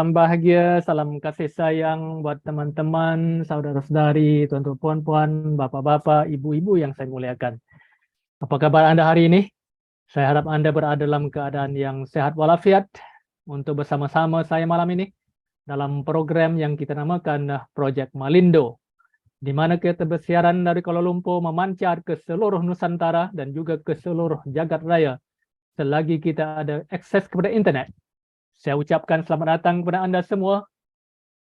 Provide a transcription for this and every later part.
Salam bahagia, salam kasih sayang buat teman-teman, saudara-saudari, tuan-tuan, puan-puan, bapak-bapak, ibu-ibu yang saya muliakan. Apa kabar Anda hari ini? Saya harap Anda berada dalam keadaan yang sehat walafiat untuk bersama-sama saya malam ini dalam program yang kita namakan Project Malindo, di mana kita bersiaran dari Kuala Lumpur memancar ke seluruh Nusantara dan juga ke seluruh jagat raya selagi kita ada akses kepada internet. Saya ucapkan selamat datang kepada Anda semua.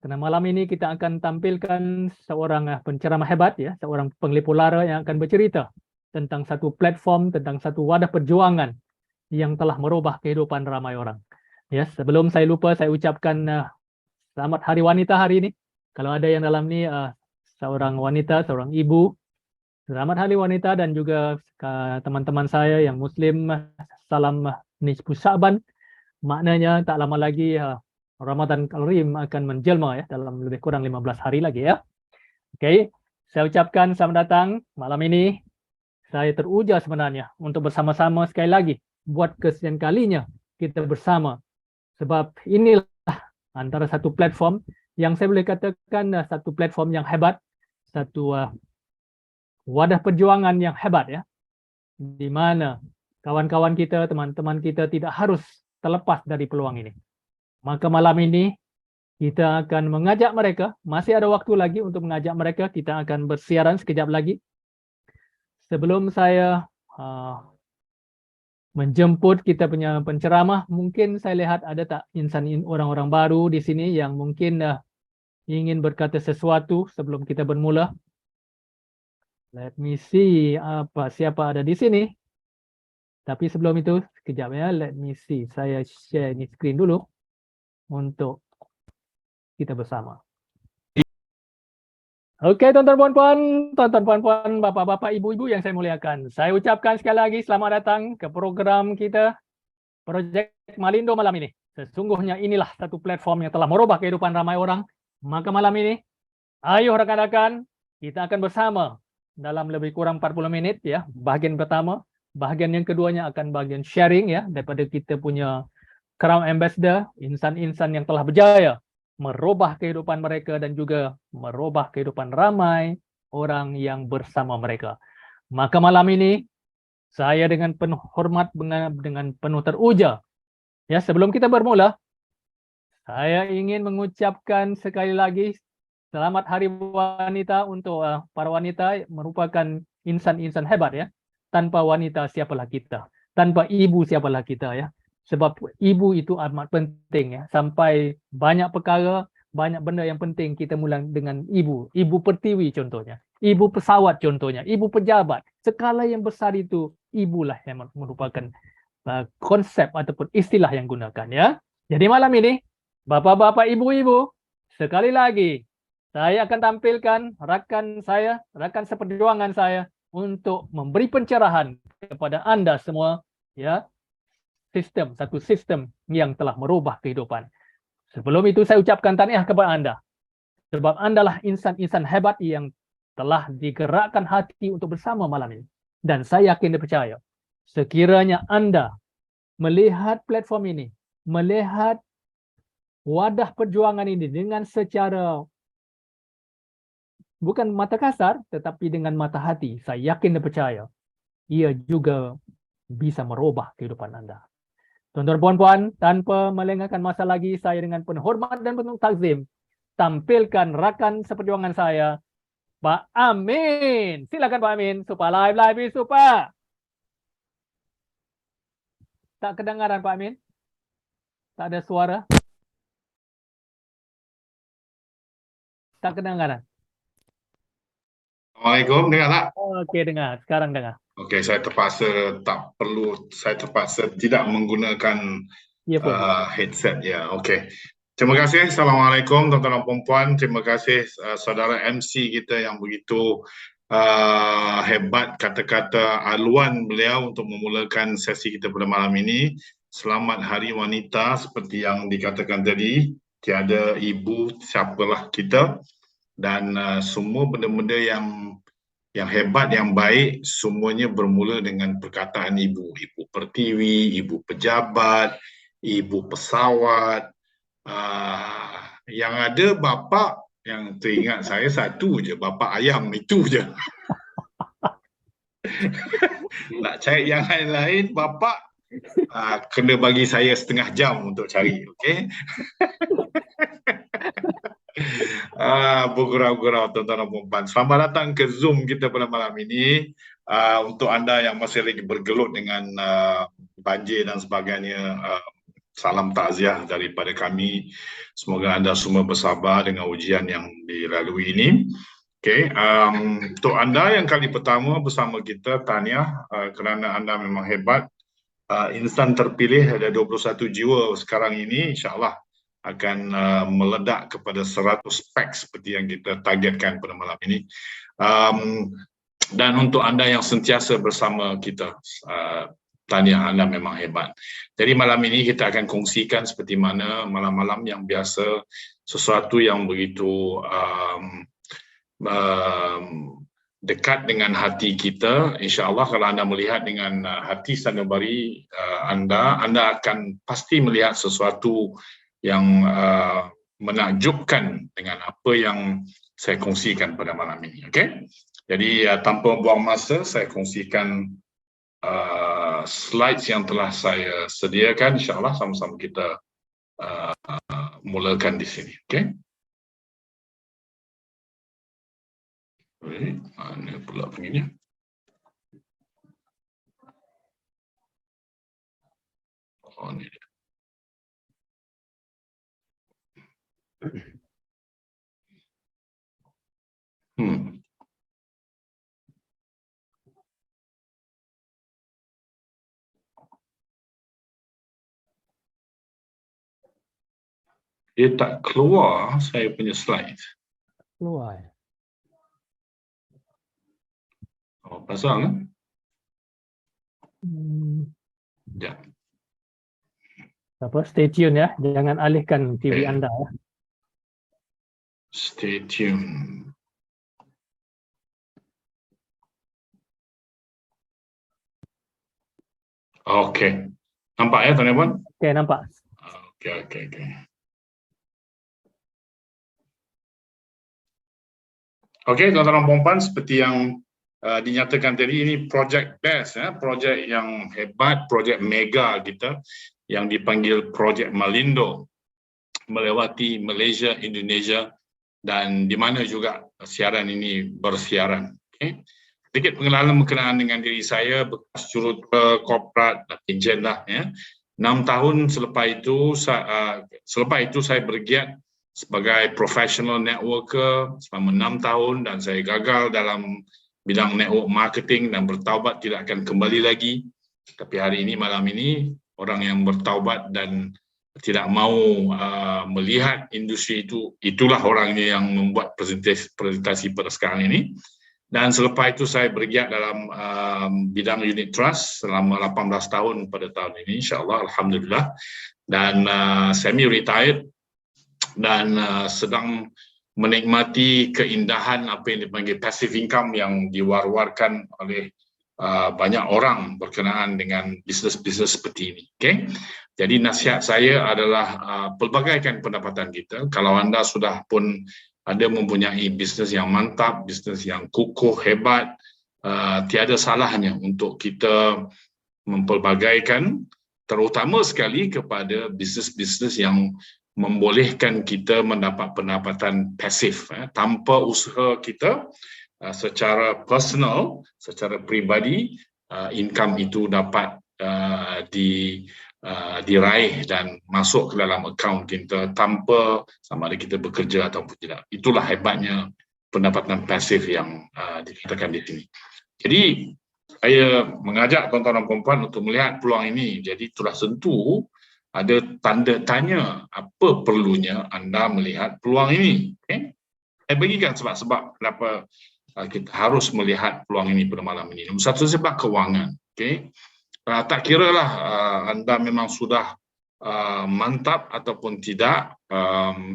Karena malam ini kita akan tampilkan seorang penceramah hebat, ya, seorang penglipur lara yang akan bercerita tentang satu platform, tentang satu wadah perjuangan yang telah merubah kehidupan ramai orang. Ya, sebelum saya lupa, saya ucapkan selamat Hari Wanita hari ini. Kalau ada yang dalam ini seorang wanita, seorang ibu, selamat Hari Wanita, dan juga teman-teman saya yang Muslim, salam Nisfu Sya'ban. Maknanya tak lama lagi Ramadan Karim akan menjelma, ya, dalam lebih kurang 15 hari lagi, ya. Oke, saya ucapkan selamat datang malam ini. Saya teruja sebenarnya untuk bersama-sama sekali lagi buat kesekian kalinya kita bersama, sebab inilah antara satu platform yang saya boleh katakan satu platform yang hebat, satu wadah perjuangan yang hebat, ya, di mana kawan-kawan kita, teman-teman kita tidak harus terlepas dari peluang ini. Maka malam ini kita akan mengajak mereka, masih ada waktu lagi untuk mengajak mereka, kita akan bersiaran sekejap lagi. Sebelum saya menjemput kita punya penceramah, mungkin saya lihat ada tak orang-orang baru di sini yang mungkin ingin berkata sesuatu sebelum kita bermula. Let me see siapa ada di sini. Tapi sebelum itu, sekejap ya, let me see. Saya share ini screen dulu untuk kita bersama. Oke, tuan-tuan puan-puan, bapak-bapak, ibu-ibu yang saya muliakan. Saya ucapkan sekali lagi selamat datang ke program kita, Project Malindo malam ini. Sesungguhnya inilah satu platform yang telah merubah kehidupan ramai orang. Maka malam ini, ayo rekan-rekan, kita akan bersama dalam lebih kurang 40 menit, ya. Bahagian pertama, bahagian yang keduanya akan bahagian sharing, ya, daripada kita punya Crown Ambassador, insan-insan yang telah berjaya merubah kehidupan mereka dan juga merubah kehidupan ramai orang yang bersama mereka. Maka malam ini saya dengan penuh hormat, dengan penuh teruja, ya, sebelum kita bermula, saya ingin mengucapkan sekali lagi selamat Hari Wanita untuk para wanita, merupakan insan-insan hebat, ya. Tanpa wanita siapalah kita, tanpa ibu siapalah kita, ya. Sebab ibu itu amat penting, ya. Sampai banyak perkara, banyak benda yang penting kita mula dengan ibu. Ibu pertiwi contohnya, ibu pesawat contohnya, ibu pejabat. Skala yang besar itu ibulah yang merupakan konsep ataupun istilah yang gunakan, ya. Jadi malam ini, bapak-bapak, ibu-ibu, sekali lagi saya akan tampilkan rakan saya, rakan seperjuangan saya untuk memberi pencerahan kepada Anda semua, ya. Satu sistem yang telah merubah kehidupan. Sebelum itu saya ucapkan tahniah kepada Anda, sebab Anda lah insan-insan hebat yang telah digerakkan hati untuk bersama malam ini. Dan saya yakin dan percaya, sekiranya Anda melihat platform ini, melihat wadah perjuangan ini dengan secara bukan mata kasar, tetapi dengan mata hati, saya yakin dan percaya, ia juga bisa merubah kehidupan Anda. Tuan-tuan, puan-puan, tanpa melengahkan masa lagi, saya dengan penuh hormat dan penuh takzim tampilkan rakan seperjuangan saya, Pak Amin. Silakan Pak Amin, supaya live, supaya. Tak kedengaran Pak Amin? Tak ada suara? Tak kedengaran? Assalamualaikum, dengar tak? Oke, dengar. Sekarang dengar. Okey, saya terpaksa tidak menggunakan Ya pun. headset, ya. Okey. Terima kasih. Assalamualaikum tuan-tuan dan puan-puan. Terima kasih saudara MC kita yang begitu hebat kata-kata aluan beliau untuk memulakan sesi kita pada malam ini. Selamat Hari Wanita, seperti yang dikatakan tadi, tiada ibu siapalah kita, dan semua benda-benda yang hebat, yang baik, semuanya bermula dengan perkataan ibu. Ibu pertiwi, ibu pejabat, ibu pesawat, Yang ada bapa yang teringat saya satu je, bapa ayam itu je. Nak cari yang lain-lain, bapa kena bagi saya setengah jam untuk cari, okey? Bergurau-gurau tuan-tuan dan puan-puan. Selamat datang ke Zoom kita pada malam ini. Untuk anda yang masih lagi bergelut dengan banjir dan sebagainya, salam takziah daripada kami. Semoga anda semua bersabar dengan ujian yang dilalui ini. Okay. Untuk anda yang kali pertama bersama kita, tahniah kerana anda memang hebat. Insan terpilih ada 21 jiwa sekarang ini, insyaAllah akan meledak kepada 100 pack seperti yang kita targetkan pada malam ini. Dan untuk anda yang sentiasa bersama kita, tahniah, anda memang hebat. Jadi malam ini kita akan kongsikan seperti mana malam-malam yang biasa, sesuatu yang begitu dekat dengan hati kita. InsyaAllah kalau anda melihat dengan hati sanubari anda akan pasti melihat sesuatu yang menakjubkan dengan apa yang saya kongsikan pada malam ini. Okay? Jadi tanpa buang masa, saya kongsikan slides yang telah saya sediakan. InsyaAllah sama-sama kita mulakan di sini. Okay? Mana pula begini? Oh, ini dia. Dia tak keluar saya punya slide. Keluar. Oh, pasal kan? Ya. Apa? Stay tune ya. Jangan alihkan TV Okay. anda ya. Stay tuned. Okey. Nampak ya tuan-tuan? Okey, nampak. Okey. Okey, tuan-tuan dan puan-puan, seperti yang dinyatakan tadi, ini projek best, projek yang hebat, projek mega kita yang dipanggil projek Malindo, melewati Malaysia, Indonesia dan di mana juga siaran ini bersiaran. Okay. Sedikit pengenalan berkenaan dengan diri saya, bekas jurutera korporat dan ejen lah. 6 tahun selepas itu saya bergiat sebagai professional networker selama 6 tahun dan saya gagal dalam bidang network marketing dan bertaubat tidak akan kembali lagi. Tapi hari ini, malam ini, orang yang bertaubat dan tidak mahu melihat industri itu, itulah orangnya yang membuat presentasi pada sekarang ini. Dan selepas itu saya bergiat dalam bidang unit trust selama 18 tahun pada tahun ini, insyaAllah, alhamdulillah. Dan semi-retired dan sedang menikmati keindahan apa yang dipanggil passive income yang diwar-warkan oleh banyak orang berkenaan dengan bisnes-bisnes seperti ini. Okay? Jadi nasihat saya adalah pelbagaikan pendapatan kita. Kalau anda sudah pun ada mempunyai bisnes yang mantap, bisnes yang kukuh, hebat, tiada salahnya untuk kita mempelbagaikan, terutama sekali kepada bisnes-bisnes yang membolehkan kita mendapat pendapatan pasif tanpa usaha kita secara personal, secara pribadi, income itu dapat diraih dan masuk ke dalam akaun kita tanpa sama ada kita bekerja ataupun tidak. Itulah hebatnya pendapatan pasif yang dikatakan di sini. Jadi saya mengajak tuan-tuan dan puan-puan untuk melihat peluang ini. Jadi telah tentu ada tanda tanya apa perlunya anda melihat peluang ini. Okay? Saya bagikan sebab-sebab kenapa kita harus melihat peluang ini pada malam ini. Nombor satu, sebab kewangan. Okay? Tak kira lah anda memang sudah mantap ataupun tidak,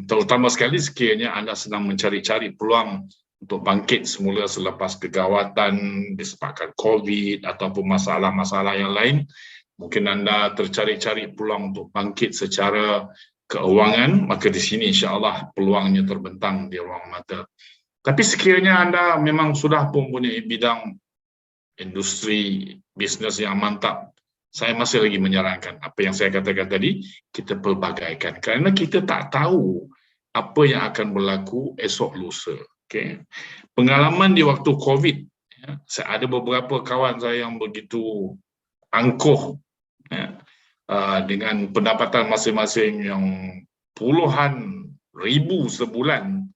terutama sekali sekiranya anda sedang mencari-cari peluang untuk bangkit semula selepas kegawatan disebabkan COVID ataupun masalah-masalah yang lain. Mungkin anda tercari-cari peluang untuk bangkit secara keuangan, maka di sini insya-Allah peluangnya terbentang di ruang mata. Tapi sekiranya anda memang sudah mempunyai bidang industri bisnes yang mantap, saya masih lagi menyarankan apa yang saya katakan tadi, kita pelbagaikan. Kerana kita tak tahu apa yang akan berlaku esok lusa. Okay. Pengalaman di waktu COVID, ya, saya ada beberapa kawan saya yang begitu angkuh, ya, dengan pendapatan masing-masing yang puluhan ribu sebulan.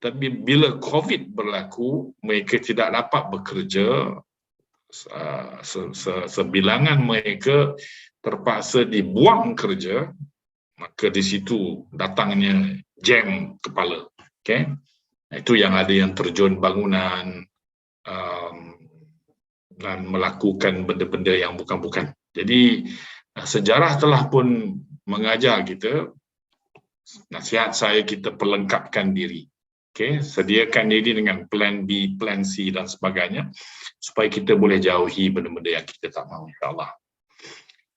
Tapi bila COVID berlaku, mereka tidak dapat bekerja, sebilangan mereka terpaksa dibuang kerja, maka di situ datangnya jam kepala. Okay? Itu yang ada yang terjun bangunan dan melakukan benda-benda yang bukan-bukan. Jadi sejarah telah pun mengajar kita, nasihat saya kita perlengkapkan diri. Okay, sediakan diri dengan plan B, plan C dan sebagainya supaya kita boleh jauhi benda-benda yang kita tak mahu, insya-Allah.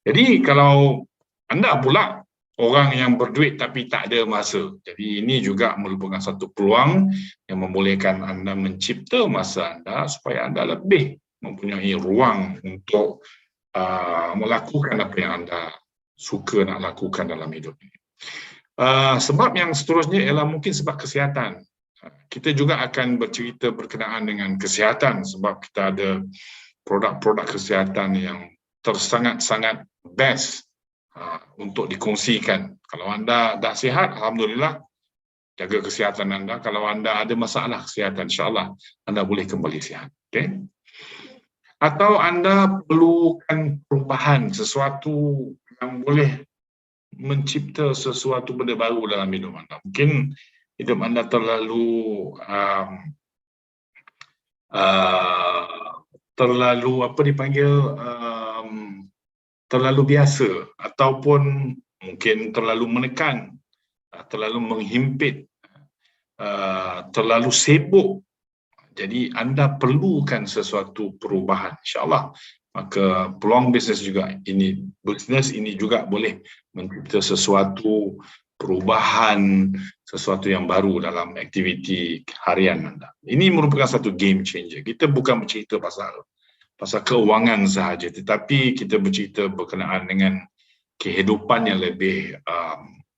Jadi kalau anda pula orang yang berduit tapi tak ada masa, jadi ini juga merupakan satu peluang yang membolehkan anda mencipta masa anda supaya anda lebih mempunyai ruang untuk melakukan apa yang anda suka nak lakukan dalam hidup ini. Sebab yang seterusnya ialah mungkin sebab kesihatan. Kita juga akan bercerita berkenaan dengan kesihatan sebab kita ada produk-produk kesihatan yang tersangat-sangat best untuk dikongsikan. Kalau anda dah sihat, alhamdulillah, jaga kesihatan anda. Kalau anda ada masalah kesihatan, insya-Allah anda boleh kembali sihat. Okay? Atau anda perlukan perubahan, sesuatu yang boleh mencipta sesuatu benda baru dalam hidup anda. Mungkin hidup anda terlalu apa dipanggil terlalu biasa, ataupun mungkin terlalu menekan, terlalu menghimpit, terlalu sibuk. Jadi anda perlukan sesuatu perubahan, insya-Allah. Maka peluang bisnes juga ini, bisnes ini juga boleh mencipta sesuatu perubahan, sesuatu yang baru dalam aktiviti harian anda. Ini merupakan satu game changer. Kita bukan bercerita pasal keuangan sahaja, tetapi kita bercerita berkenaan dengan kehidupan yang lebih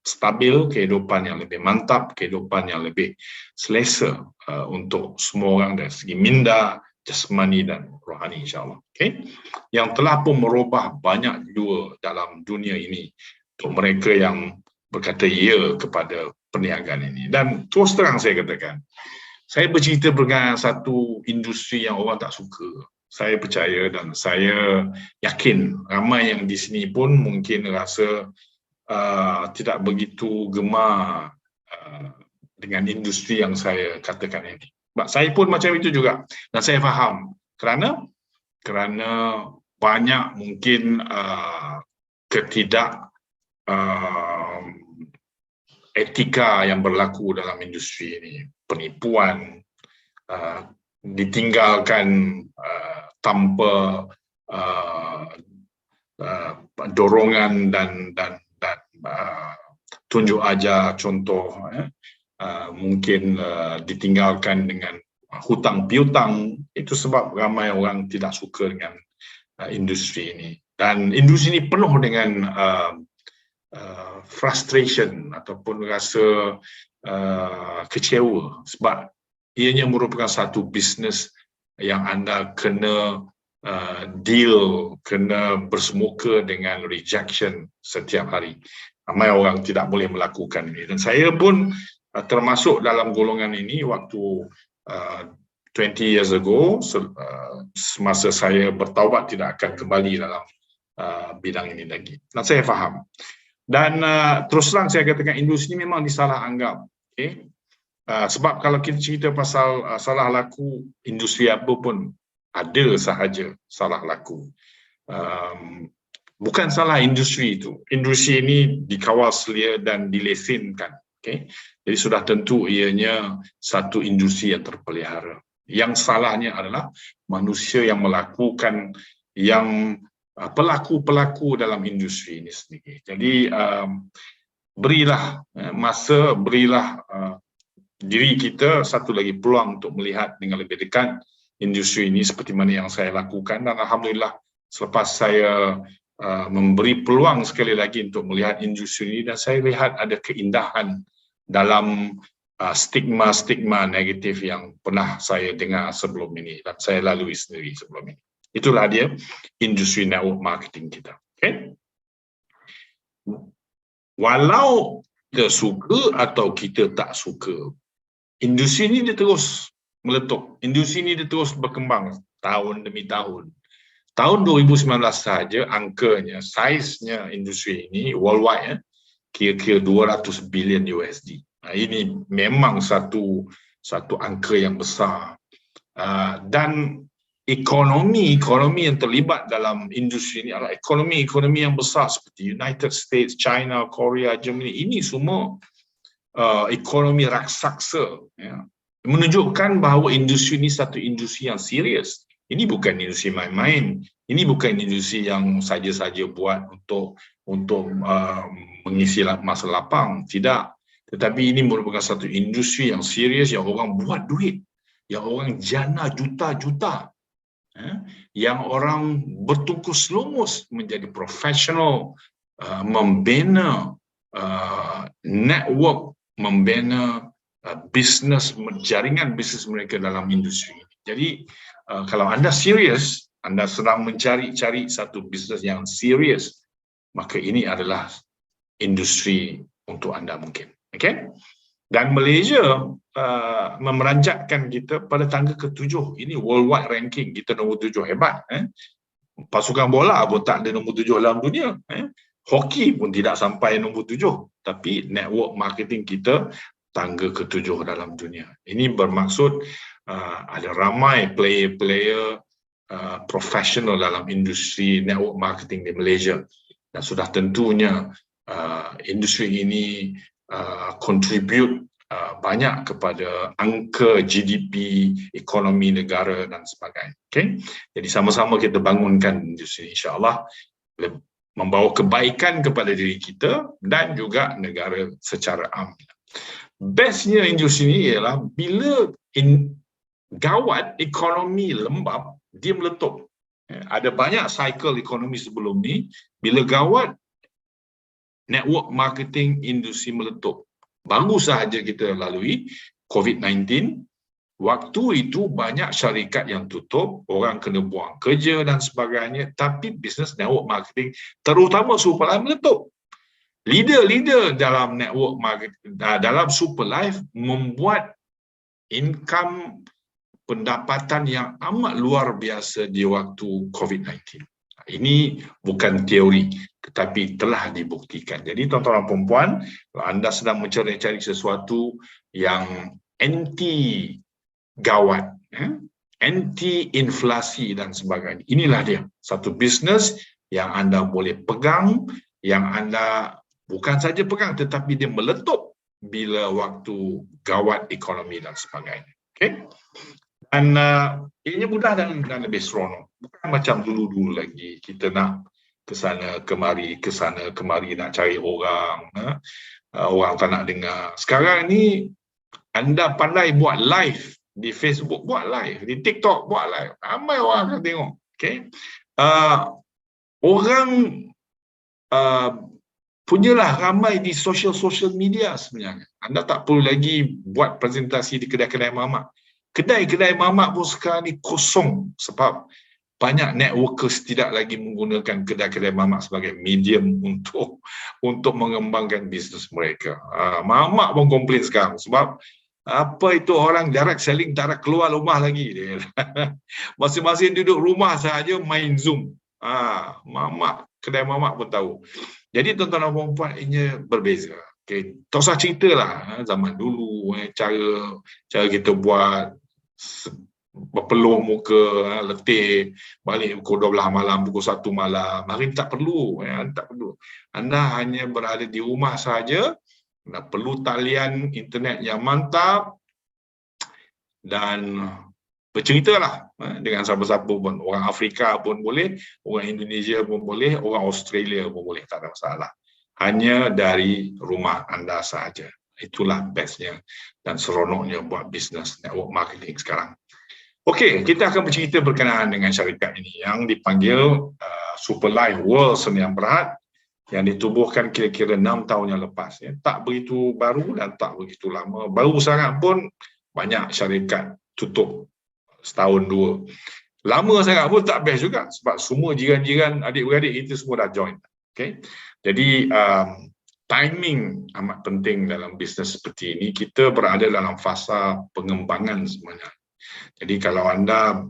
stabil, kehidupan yang lebih mantap, kehidupan yang lebih selesa untuk semua orang dari segi minda, jasmani dan rohani, insya-Allah. Okay? Yang telah pun merubah banyak jua dalam dunia ini untuk mereka yang berkata ya kepada perniagaan ini. Dan terus terang saya katakan, saya bercerita berkenaan satu industri yang orang tak suka. Saya percaya dan saya yakin ramai yang di sini pun mungkin rasa tidak begitu gemar dengan industri yang saya katakan ini. Saya pun macam itu juga dan saya faham kerana banyak mungkin etika yang berlaku dalam industri ini, penipuan, ditinggalkan tanpa dorongan dan tunjuk ajar contoh, mungkin ditinggalkan dengan hutang piutang. Itu sebab ramai orang tidak suka dengan industri ini, dan industri ini penuh dengan frustration ataupun rasa kecewa sebab ianya merupakan satu bisnes yang anda kena deal, kena bersemuka dengan rejection setiap hari. Ramai orang tidak boleh melakukan ini dan saya pun termasuk dalam golongan ini waktu 20 years ago, semasa saya bertaubat tidak akan kembali dalam bidang ini lagi. Dan saya faham. Dan terus terang saya katakan industri ini memang disalah anggap. Okay? Sebab kalau kita cerita pasal salah laku, industri apa pun ada sahaja salah laku. Bukan salah industri itu. Industri ini dikawal selia dan dilesenkan. Okay? Jadi sudah tentu ianya satu industri yang terpelihara. Yang salahnya adalah manusia yang melakukan, yang pelaku-pelaku dalam industri ini sendiri. Jadi berilah masa, berilah diri kita satu lagi peluang untuk melihat dengan lebih dekat industri ini seperti mana yang saya lakukan, dan alhamdulillah selepas saya memberi peluang sekali lagi untuk melihat industri ini, dan saya lihat ada keindahan dalam stigma-stigma negatif yang pernah saya dengar sebelum ini dan saya lalui sendiri sebelum ini. Itulah dia industri network marketing kita. Okay? Walau kita suka atau kita tak suka, industri ini dia terus meletup. Industri ini dia terus berkembang tahun demi tahun. Tahun 2019 saja angkanya, saiznya industri ini worldwide kira-kira 200 bilion USD. Ini memang satu angka yang besar. Dan ekonomi yang terlibat dalam industri ini adalah ekonomi yang besar seperti United States, China, Korea, Germany. Ini semua ekonomi raksasa, ya, menunjukkan bahawa industri ini satu industri yang serius. Ini bukan industri main-main. Ini bukan industri yang saja-saja buat untuk mengisi masa lapang. Tidak. Tetapi ini merupakan satu industri yang serius, yang orang buat duit, yang orang jana juta-juta, yang orang bertungkus lumus menjadi profesional, membina network, membina bisnes, jaringan bisnes mereka dalam industri ini. Jadi kalau anda serius, anda sedang mencari satu bisnes yang serius, maka ini adalah industri untuk anda mungkin. Okay? Dan Malaysia memeranjatkan kita pada tangga ke-7. Ini worldwide ranking, kita nombor 7, hebat. Pasukan bola pun tak ada nombor 7 dalam dunia. Hoki pun tidak sampai nombor 7. Tapi network marketing kita tangga ke-7 dalam dunia. Ini bermaksud ada ramai player-player profesional dalam industri network marketing di Malaysia. Dan sudah tentunya industri ini contribute banyak kepada angka GDP, ekonomi negara dan sebagainya. Okay? Jadi sama-sama kita bangunkan industri ini, insya-Allah membawa kebaikan kepada diri kita dan juga negara secara am. Bestnya industri ini ialah bila gawat ekonomi lembab, dia meletup. Ada banyak cycle ekonomi sebelum ni, bila gawat network marketing industri meletup. Baru sahaja kita lalui COVID-19, waktu itu banyak syarikat yang tutup, orang kena buang kerja dan sebagainya, tapi bisnes network marketing terutama Superlife meletup. Leader-leader dalam network marketing, dalam Superlife membuat income pendapatan yang amat luar biasa di waktu COVID-19. Ini bukan teori, tetapi telah dibuktikan. Jadi tuan-tuan dan puan-puan, kalau anda sedang mencari sesuatu yang anti gawat, anti inflasi dan sebagainya, inilah dia. Satu bisnes yang anda boleh pegang, yang anda bukan saja pegang, tetapi dia meletup bila waktu gawat ekonomi dan sebagainya. Okay? Dan ianya mudah dan lebih seronok. Bukan macam dulu-dulu lagi kita nak ke sana kemari nak cari orang, orang tak nak dengar. Sekarang ni anda pandai buat live di Facebook, buat live di TikTok, buat live. Ramai orang akan tengok. Okay? Orang punyalah ramai di social media sebenarnya. Anda tak perlu lagi buat presentasi di kedai-kedai mamak. Kedai-kedai mamak pun sekarang ni kosong sebab banyak networkers tidak lagi menggunakan kedai-kedai mamak sebagai medium untuk mengembangkan bisnes mereka. Mamak pun komplain sekarang sebab apa itu orang direct selling tak ada keluar rumah lagi. Masing-masing duduk rumah sahaja main Zoom. Mamak, kedai mamak pun tahu. Jadi tuan-tuan dan puan-puan, ini berbeza. Okay. Tak usah ceritalah zaman dulu cara kita buat berpeluh muka, letih, balik pukul 12 malam, pukul 1 malam. Hari ini tak perlu, tak perlu. Anda hanya berada di rumah saja, anda perlu talian internet yang mantap dan berceritalah dengan siapa-siapa pun. Orang Afrika pun boleh, orang Indonesia pun boleh, orang Australia pun boleh, tak ada masalah. hanya dari rumah anda sahaja. Itulah bestnya dan seronoknya buat bisnes network marketing sekarang. Okey, kita akan bercerita berkenaan dengan syarikat ini yang dipanggil Superlife World Sdn Bhd yang ditubuhkan kira-kira 6 tahun yang lepas. Tak begitu baru dan tak begitu lama. Baru sangat pun banyak syarikat tutup setahun dua. Lama sangat pun tak best juga sebab semua jiran-jiran, adik-beradik kita semua dah join. Okay? Jadi timing amat penting dalam bisnes seperti ini. Kita berada dalam fasa pengembangan sebenarnya. Jadi kalau anda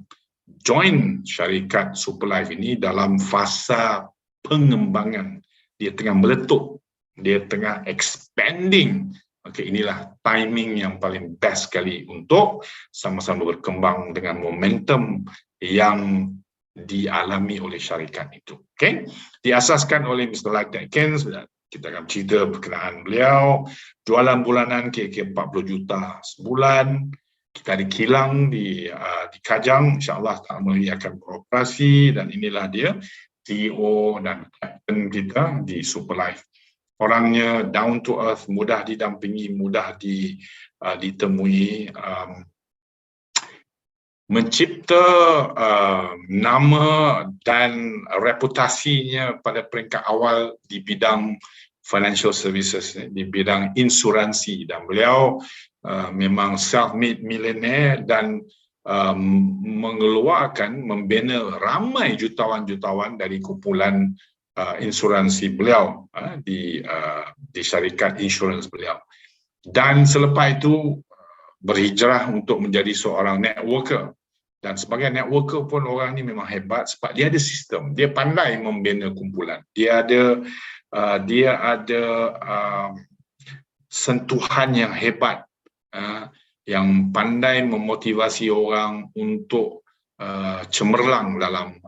join syarikat Superlife ini dalam fasa pengembangan, dia tengah meletup, dia tengah expanding. Okey, inilah timing yang paling best sekali untuk sama-sama berkembang dengan momentum yang dialami oleh syarikat itu. Okey, diasaskan oleh Mr. Lark Atkins. Kita akan cerita berkenaan beliau. Jualan bulanan kira-kira 40 juta sebulan. Kita ada kilang di Kajang, insyaAllah tahun ini akan beroperasi, dan inilah dia CEO dan Captain kita di Superlife. Orangnya down to earth, mudah didampingi, mudah ditemui, mencipta nama dan reputasinya pada peringkat awal di bidang financial services, di bidang insuransi, dan beliau memang self-made millionaire dan membina ramai jutawan-jutawan dari kumpulan insuransi beliau di syarikat insurans beliau. Dan selepas itu berhijrah untuk menjadi seorang networker. Dan sebagai networker pun orang ni memang hebat sebab dia ada sistem, dia pandai membina kumpulan, dia ada sentuhan yang hebat, yang pandai memotivasi orang untuk cemerlang dalam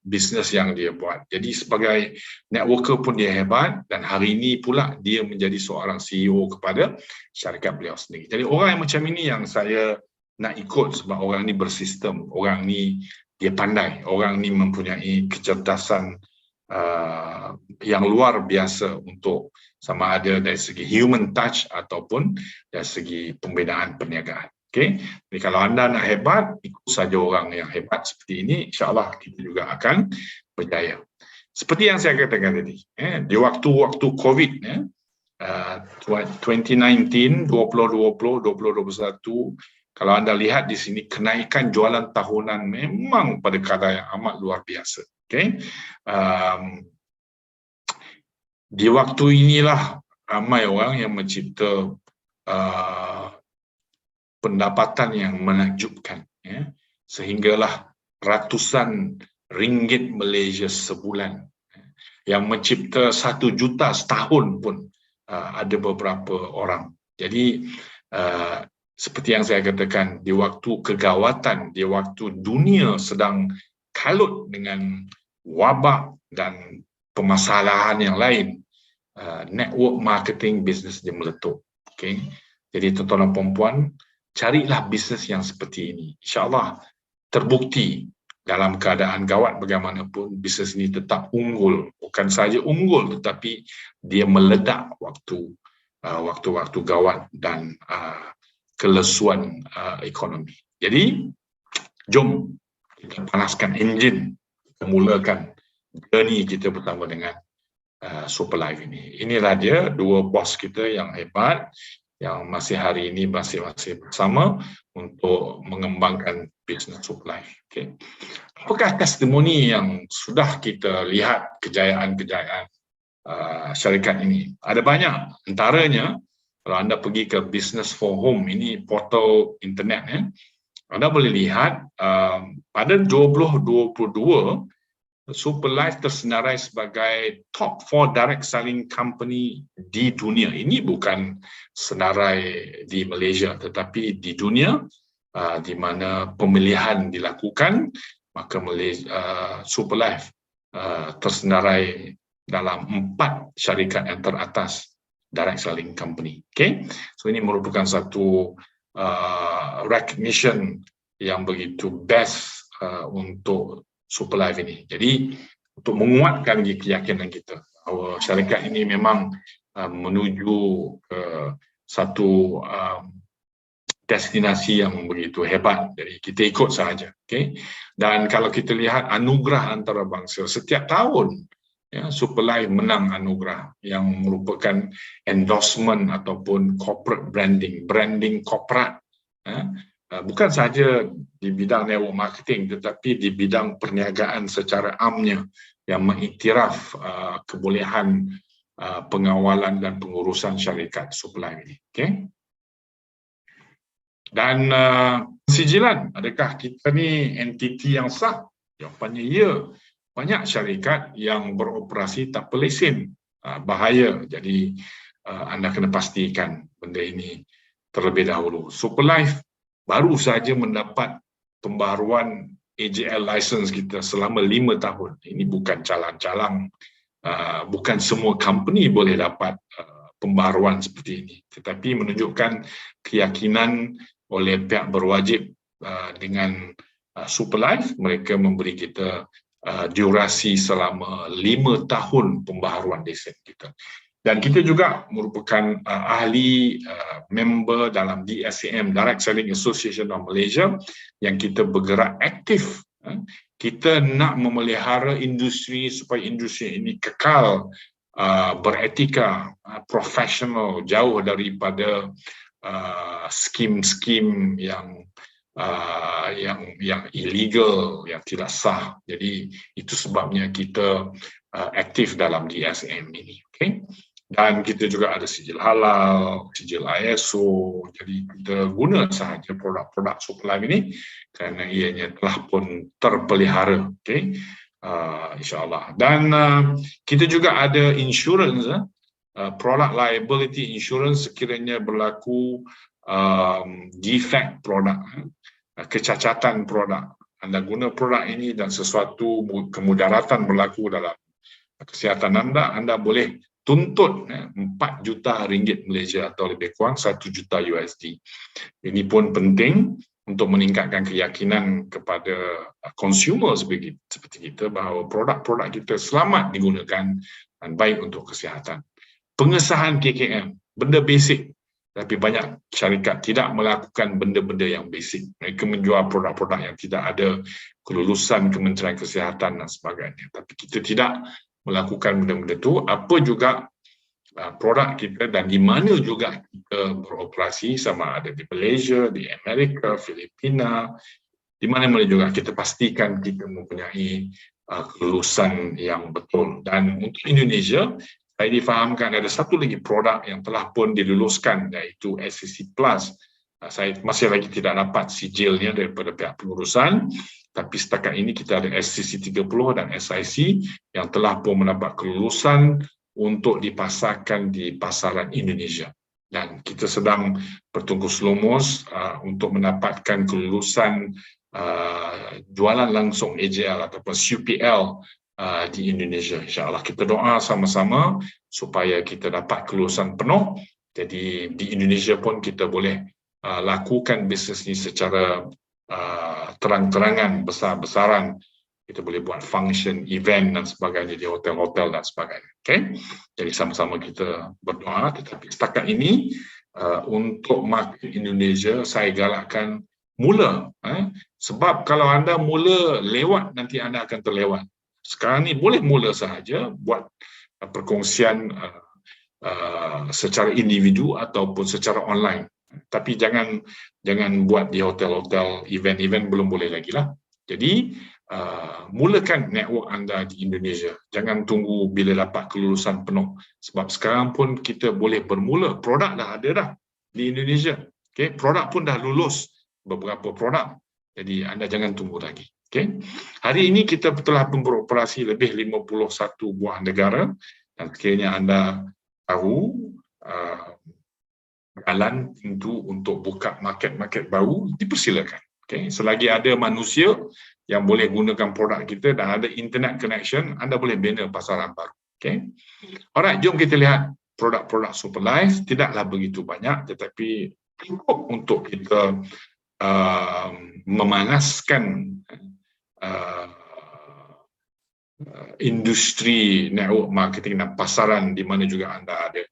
bisnes yang dia buat. Jadi sebagai networker pun dia hebat, dan hari ini pula dia menjadi seorang CEO kepada syarikat beliau sendiri. Jadi orang yang macam ini yang saya nak ikut sebab orang ni bersistem, orang ni dia pandai, orang ni mempunyai kecerdasan yang luar biasa untuk sama ada dari segi human touch ataupun dari segi pembinaan perniagaan. Okay? Jadi kalau anda nak hebat, ikut saja orang yang hebat seperti ini, insyaAllah kita juga akan berjaya. Seperti yang saya katakan tadi, di waktu-waktu COVID, 2019, 2020, 2021, kalau anda lihat di sini, kenaikan jualan tahunan memang pada kadar yang amat luar biasa. Okay? Di waktu inilah ramai orang yang mencipta pendapatan yang menakjubkan, sehinggalah ratusan ringgit Malaysia sebulan, yang mencipta 1 juta setahun pun ada beberapa orang. Jadi seperti yang saya katakan, di waktu kegawatan, di waktu dunia sedang kalut dengan wabak dan permasalahan yang lain, network marketing bisnes dia meletup. Okay? Jadi tuan-tuan dan puan-puan, carilah bisnes yang seperti ini. InsyaAllah terbukti dalam keadaan gawat bagaimanapun, bisnes ini tetap unggul. Bukan saja unggul, tetapi dia meledak waktu-waktu gawat dan kelesuan ekonomi. Jadi, jom kita panaskan enjin, kita mulakan journey kita bersama dengan Superlife ini. Inilah dia, dua bos kita yang hebat, yang masih hari ini masih bersama untuk mengembangkan bisnes Superlife. Okay. Apakah testimoni yang sudah kita lihat kejayaan-kejayaan syarikat ini? Ada banyak. Antaranya, kalau anda pergi ke Business for Home, ini portal internet, anda boleh lihat pada 2022, Superlife tersenarai sebagai top 4 direct selling company di dunia. Ini bukan senarai di Malaysia, tetapi di dunia, di mana pemilihan dilakukan, maka Superlife tersenarai dalam 4 syarikat yang teratas direct selling company. Okay? So ini merupakan satu recognition yang begitu best untuk Superlife ini. Jadi untuk menguatkan keyakinan kita, bahawa syarikat ini memang menuju ke satu destinasi yang begitu hebat. Jadi kita ikut sahaja. Okay? Dan kalau kita lihat anugerah antarabangsa setiap tahun, ya, Superlife menang anugerah yang merupakan endorsement ataupun corporate branding korporat. Ya. Bukan sahaja di bidang network marketing, tetapi di bidang perniagaan secara amnya yang mengiktiraf kebolehan pengawalan dan pengurusan syarikat Superlife ini. Okay? Dan sijilan, adakah kita ni entiti yang sah? Jawapannya ya. Banyak syarikat yang beroperasi tak berlesen. Bahaya. Jadi anda kena pastikan benda ini terlebih dahulu. Superlife baru saja mendapat pembaharuan AJL license kita selama 5 tahun. Ini bukan calang-calang. Bukan semua company boleh dapat pembaharuan seperti ini. Tetapi menunjukkan keyakinan oleh pihak berwajib dengan Superlife. Mereka memberi kita durasi selama 5 tahun pembaharuan lesen kita. Dan kita juga merupakan ahli member dalam DSAM, Direct Selling Association of Malaysia, yang kita bergerak aktif. Kita nak memelihara industri supaya industri ini kekal beretika, profesional, jauh daripada skim-skim yang illegal, yang tidak sah. Jadi itu sebabnya kita aktif dalam DSM ini. Okay? Dan kita juga ada sijil halal, sijil ISO. Jadi kita guna sahaja produk-produk Superlife ini kerana ianya telah pun terpelihara. Okay? InsyaAllah. Dan kita juga ada insurance, product liability insurance sekiranya berlaku defect produk, kecacatan produk. Anda guna produk ini dan sesuatu kemudaratan berlaku dalam kesihatan anda boleh tuntut 4 juta ringgit Malaysia atau lebih kurang 1 juta USD. Ini pun penting untuk meningkatkan keyakinan kepada consumer seperti kita bahawa produk-produk kita selamat digunakan dan baik untuk kesihatan. Pengesahan KKM, benda basic. Tapi banyak syarikat tidak melakukan benda-benda yang basic. Mereka menjual produk-produk yang tidak ada kelulusan Kementerian Kesihatan dan sebagainya. Tapi kita tidak melakukan benda-benda itu. Apa juga produk kita dan di mana juga kita beroperasi, sama ada di Malaysia, di Amerika, Filipina, di mana-mana juga kita pastikan kita mempunyai kelulusan yang betul. Dan untuk Indonesia, saya difahamkan ada satu lagi produk yang telah pun diluluskan, iaitu SCC Plus. Saya masih lagi tidak dapat sijilnya daripada pihak pengurusan, tapi setakat ini kita ada SCC 30 dan SIC yang telah pun mendapat kelulusan untuk dipasarkan di pasaran Indonesia. Dan kita sedang bertungkus lumus untuk mendapatkan kelulusan jualan langsung AJL ataupun UPL di Indonesia. InsyaAllah kita doa sama-sama supaya kita dapat kelulusan penuh. Jadi di Indonesia pun kita boleh lakukan bisnes ini secara terang-terangan, besar-besaran. Kita boleh buat function, event dan sebagainya di hotel-hotel dan sebagainya. Okay? Jadi sama-sama kita berdoa. Tetapi setakat ini untuk market Indonesia saya galakkan mula. Sebab kalau anda mula lewat, nanti anda akan terlewat. Sekarang ni boleh mula sahaja buat perkongsian secara individu ataupun secara online. Tapi jangan buat di hotel-hotel, event-event belum boleh lagi lah. Jadi mulakan network anda di Indonesia. Jangan tunggu bila dapat kelulusan penuh. Sebab sekarang pun kita boleh bermula. Produk dah ada dah di Indonesia. Okay? Produk pun dah lulus beberapa produk. Jadi anda jangan tunggu lagi. Okay? Hari ini kita telah beroperasi lebih 51 buah negara. Dan sekiranya anda tahu jalan pintu untuk buka market-market baru, dipersilakan. Okay? Selagi ada manusia yang boleh gunakan produk kita dan ada internet connection, anda boleh bina pasaran baru. Okay? Alright, jom kita lihat produk-produk Superlife. Tidaklah begitu banyak, tetapi cukup untuk kita memanaskan industri network marketing dan pasaran di mana juga anda ada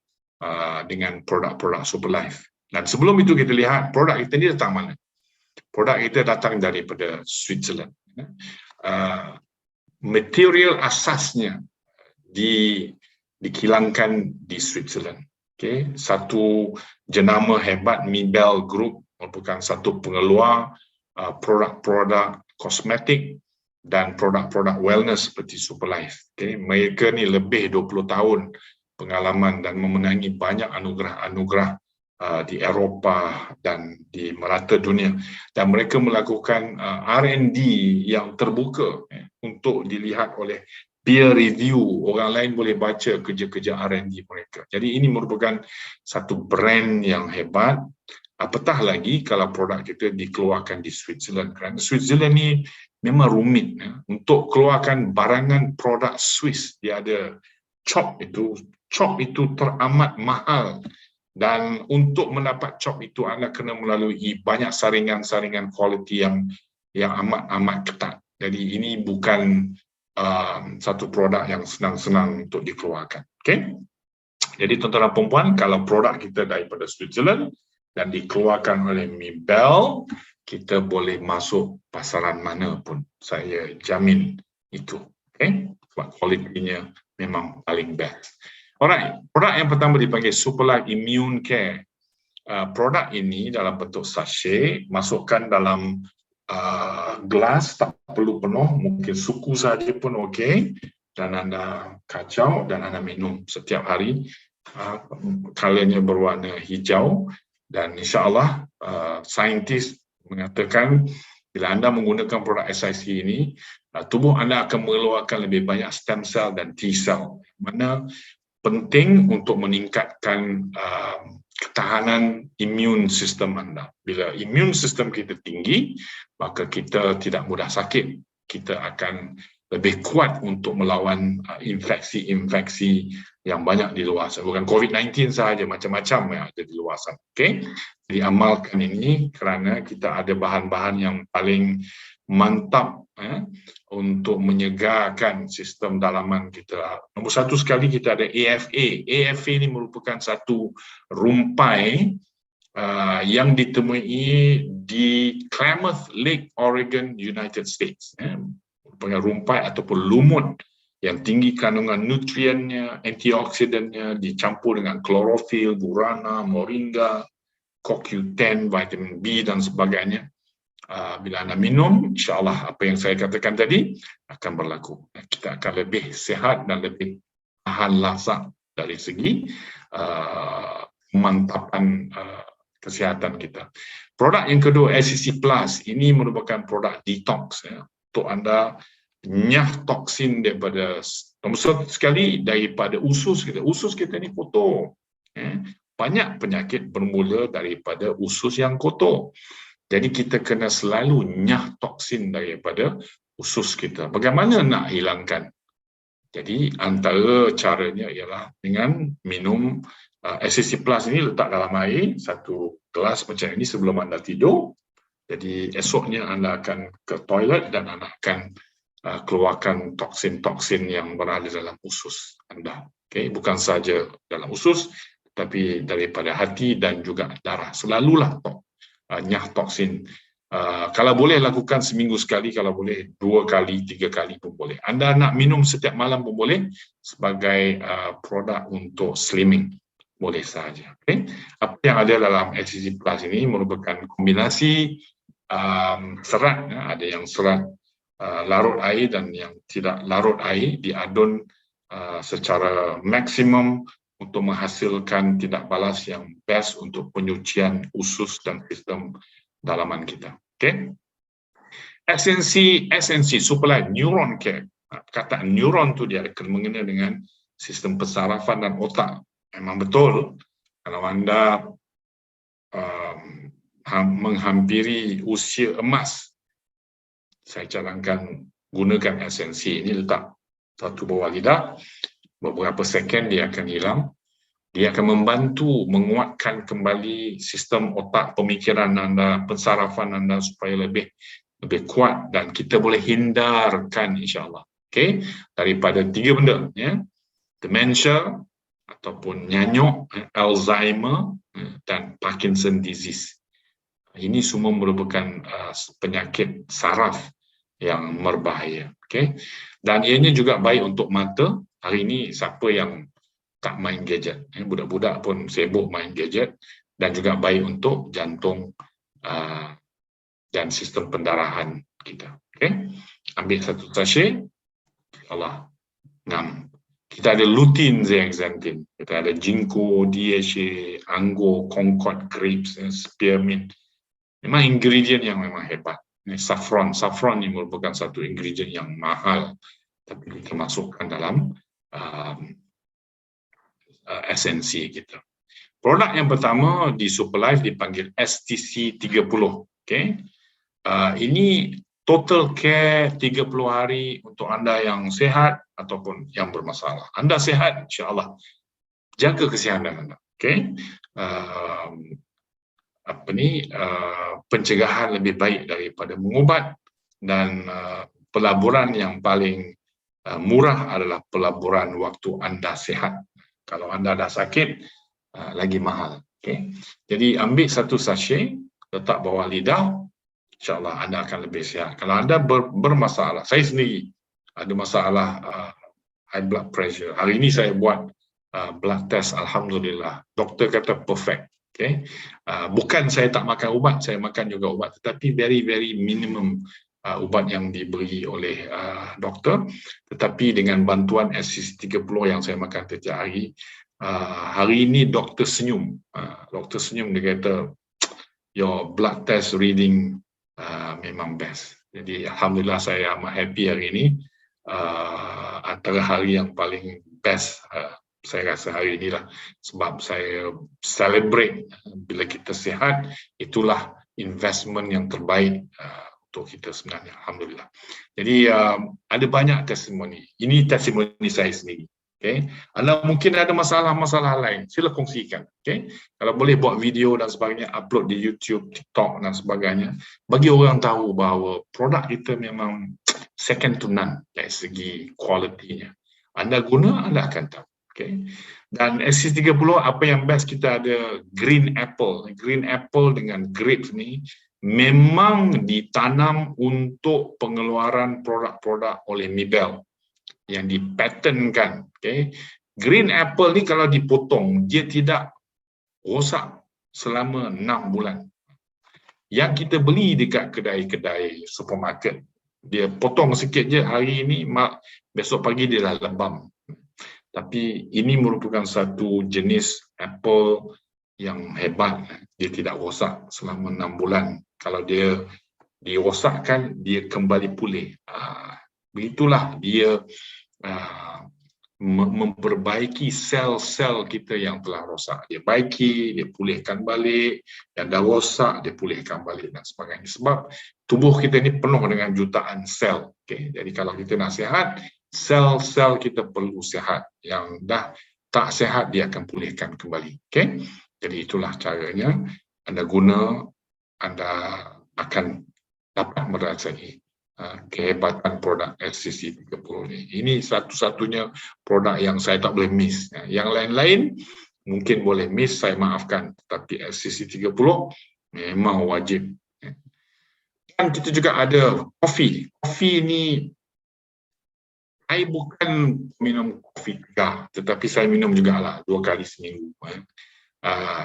dengan produk-produk Superlife. Dan sebelum itu kita lihat produk kita ni datang mana? Produk kita datang daripada Switzerland. Material asasnya dikilangkan di Switzerland. Okay. Satu jenama hebat Mibel Group merupakan satu pengeluar produk-produk kosmetik dan produk-produk wellness seperti Superlife. Okay. Mereka ni lebih 20 tahun pengalaman dan memenangi banyak anugerah-anugerah di Eropah dan di merata dunia, dan mereka melakukan R&D yang terbuka untuk dilihat oleh peer review, orang lain boleh baca kerja-kerja R&D mereka. Jadi ini merupakan satu brand yang hebat, apatah lagi kalau produk kita dikeluarkan di Switzerland, kerana Switzerland ni memang rumit untuk keluarkan barangan produk Swiss. Dia ada COP itu teramat mahal. Dan untuk mendapat COP itu anda kena melalui banyak saringan-saringan kualiti yang amat ketat. Jadi ini bukan satu produk yang senang-senang untuk dikeluarkan. Okay? Jadi tuan-tuan dan puan-puan, kalau produk kita daripada Switzerland dan dikeluarkan oleh Mibel, kita boleh masuk pasaran mana pun. Saya jamin itu. Okay? Sebab kualitinya memang paling best. Alright, produk yang pertama dipanggil Superlife Immune Care. Produk ini dalam bentuk sachet, masukkan dalam gelas, tak perlu penuh, mungkin suku saja pun okey, dan anda kacau dan anda minum setiap hari. Colornya berwarna hijau, dan insya-Allah saintis mengatakan bila anda menggunakan produk SIC ini, tubuh anda akan mengeluarkan lebih banyak stem cell dan T cell, mana penting untuk meningkatkan ketahanan imun sistem anda. Bila imun sistem kita tinggi, maka kita tidak mudah sakit. Kita akan lebih kuat untuk melawan infeksi-infeksi yang banyak di luar sana. Bukan COVID-19 sahaja, macam-macam yang ada di luar sana. Okay? Jadi amalkan ini kerana kita ada bahan-bahan yang paling mantap untuk menyegarkan sistem dalaman kita. Nombor satu sekali kita ada AFA. AFA ini merupakan satu rumpai yang ditemui di Klamath Lake, Oregon, United States. Merupakan rumpai ataupun lumut yang tinggi kandungan nutriennya, antioksidannya, dicampur dengan klorofil, guarana, moringa, CoQ10, vitamin B dan sebagainya. Bila anda minum, insya-Allah apa yang saya katakan tadi akan berlaku. Kita akan lebih sihat dan lebih tahan lazat dari segi pemantapan kesihatan kita. Produk yang kedua, SCC Plus, ini merupakan produk detox untuk anda nyah toksin daripada, nomor satu sekali, daripada usus kita. Usus kita ni kotor. Banyak penyakit bermula daripada usus yang kotor. Jadi kita kena selalu nyah toksin daripada usus kita. Bagaimana nak hilangkan? Jadi antara caranya ialah dengan minum SCC Plus ini, letak dalam air, satu gelas macam ini sebelum anda tidur. Jadi esoknya anda akan ke toilet dan anda akan keluarkan toksin-toksin yang berada dalam usus anda. Okay? Bukan saja dalam usus, tapi daripada hati dan juga darah. Selalulah nyah toksin. Kalau boleh lakukan seminggu sekali, kalau boleh 2 kali, 3 kali pun boleh. Anda nak minum setiap malam pun boleh sebagai produk untuk slimming. Boleh sahaja. Okay? Apa yang ada dalam SCC Plus ini merupakan kombinasi serat. Ada yang serat larut air dan yang tidak larut air, diadun secara maksimum untuk menghasilkan tindak balas yang best untuk penyucian usus dan sistem dalaman kita. Okay? SNC Superlife Neuron Care. Kata neuron tu dia akan mengena dengan sistem pensarafan dan otak. Memang betul kalau anda menghampiri usia emas, saya cadangkan gunakan SNC ini, letak satu bawah lidah, beberapa second dia akan hilang. Dia akan membantu menguatkan kembali sistem otak, pemikiran anda, pensarafan anda supaya lebih kuat dan kita boleh hindarkan insya-Allah. Okay, daripada 3 benda, ya, dementia ataupun nyanyuk, Alzheimer dan Parkinson disease. Ini semua merupakan penyakit saraf yang berbahaya. Okay, dan ianya juga baik untuk mata. Hari ini siapa yang tak main gadget, budak-budak pun sibuk main gadget, dan juga baik untuk jantung dan sistem pendarahan kita. Okay, ambil satu sachet. Allah, ngam. Kita ada lutein, zeaxanthin. Kita ada ginkgo, DHA, anggur, concord, grapes, spearmint. Memang ingredient yang memang hebat. Saffron ini merupakan satu ingredient yang mahal, tapi kita masukkan dalam esensi kita. Produk yang pertama di Superlife dipanggil STC 30. Okay. Ini total care 30 hari untuk anda yang sehat ataupun yang bermasalah. Anda sehat, insya-Allah. Jaga kesihatan anda. Okay. Pencegahan lebih baik daripada mengubat, dan pelaburan yang paling murah adalah pelaburan waktu anda sehat. Kalau anda dah sakit, lagi mahal. Okay. Jadi ambil satu sachet, letak bawah lidah, insya-Allah anda akan lebih sihat. Kalau anda bermasalah, saya sendiri ada masalah high blood pressure. Hari ini saya buat blood test, alhamdulillah. Doktor kata perfect. Okay. Bukan saya tak makan ubat, saya makan juga ubat, tetapi very minimum ubat yang diberi oleh doktor. Tetapi dengan bantuan STC 30 yang saya makan setiap hari, hari ini doktor senyum. Doktor senyum, dia kata your blood test reading memang best. Jadi alhamdulillah saya amat happy hari ini. Antara hari yang paling best saya rasa hari inilah, sebab saya celebrate bila kita sihat. Itulah investment yang terbaik untuk kita sebenarnya, alhamdulillah. Jadi ada banyak testimoni. Ini testimoni saya sendiri. Okay. Anda mungkin ada masalah-masalah lain, sila kongsikan. Okay. Kalau boleh buat video dan sebagainya, upload di YouTube, TikTok dan sebagainya, bagi orang tahu bahawa produk kita memang second to none dari segi kualitinya. Anda guna, anda akan tahu. Okay. Dan STC 30, apa yang best, kita ada green apple. Green apple dengan grapes ni memang ditanam untuk pengeluaran produk-produk oleh Mibelle yang dipatentkan. Okay. Green apple ni kalau dipotong, dia tidak rosak selama 6 bulan. Yang kita beli dekat kedai-kedai supermarket, dia potong sikit je hari ini, besok pagi dia dah lebam. Tapi ini merupakan satu jenis apple yang hebat. Dia tidak rosak selama 6 bulan. Kalau dia dirosakkan, dia kembali pulih. Begitulah dia memperbaiki sel-sel kita yang telah rosak. Dia baiki, dia pulihkan balik. Yang dah rosak, dia pulihkan balik dan sebagainya. Sebab tubuh kita ni penuh dengan jutaan sel. Okay? Jadi kalau kita nak sihat, sel-sel kita perlu sihat. Yang dah tak sihat, dia akan pulihkan kembali. Okay? Jadi itulah caranya. Anda guna, anda akan dapat merasai kehebatan produk STC 30 ni. Ini satu-satunya produk yang saya tak boleh miss. Yang lain-lain mungkin boleh miss, saya maafkan. Tapi STC 30 memang wajib. Dan kita juga ada kopi. Kopi ni, saya bukan minum kopi tegar, tetapi saya minum jugalah 2 kali seminggu.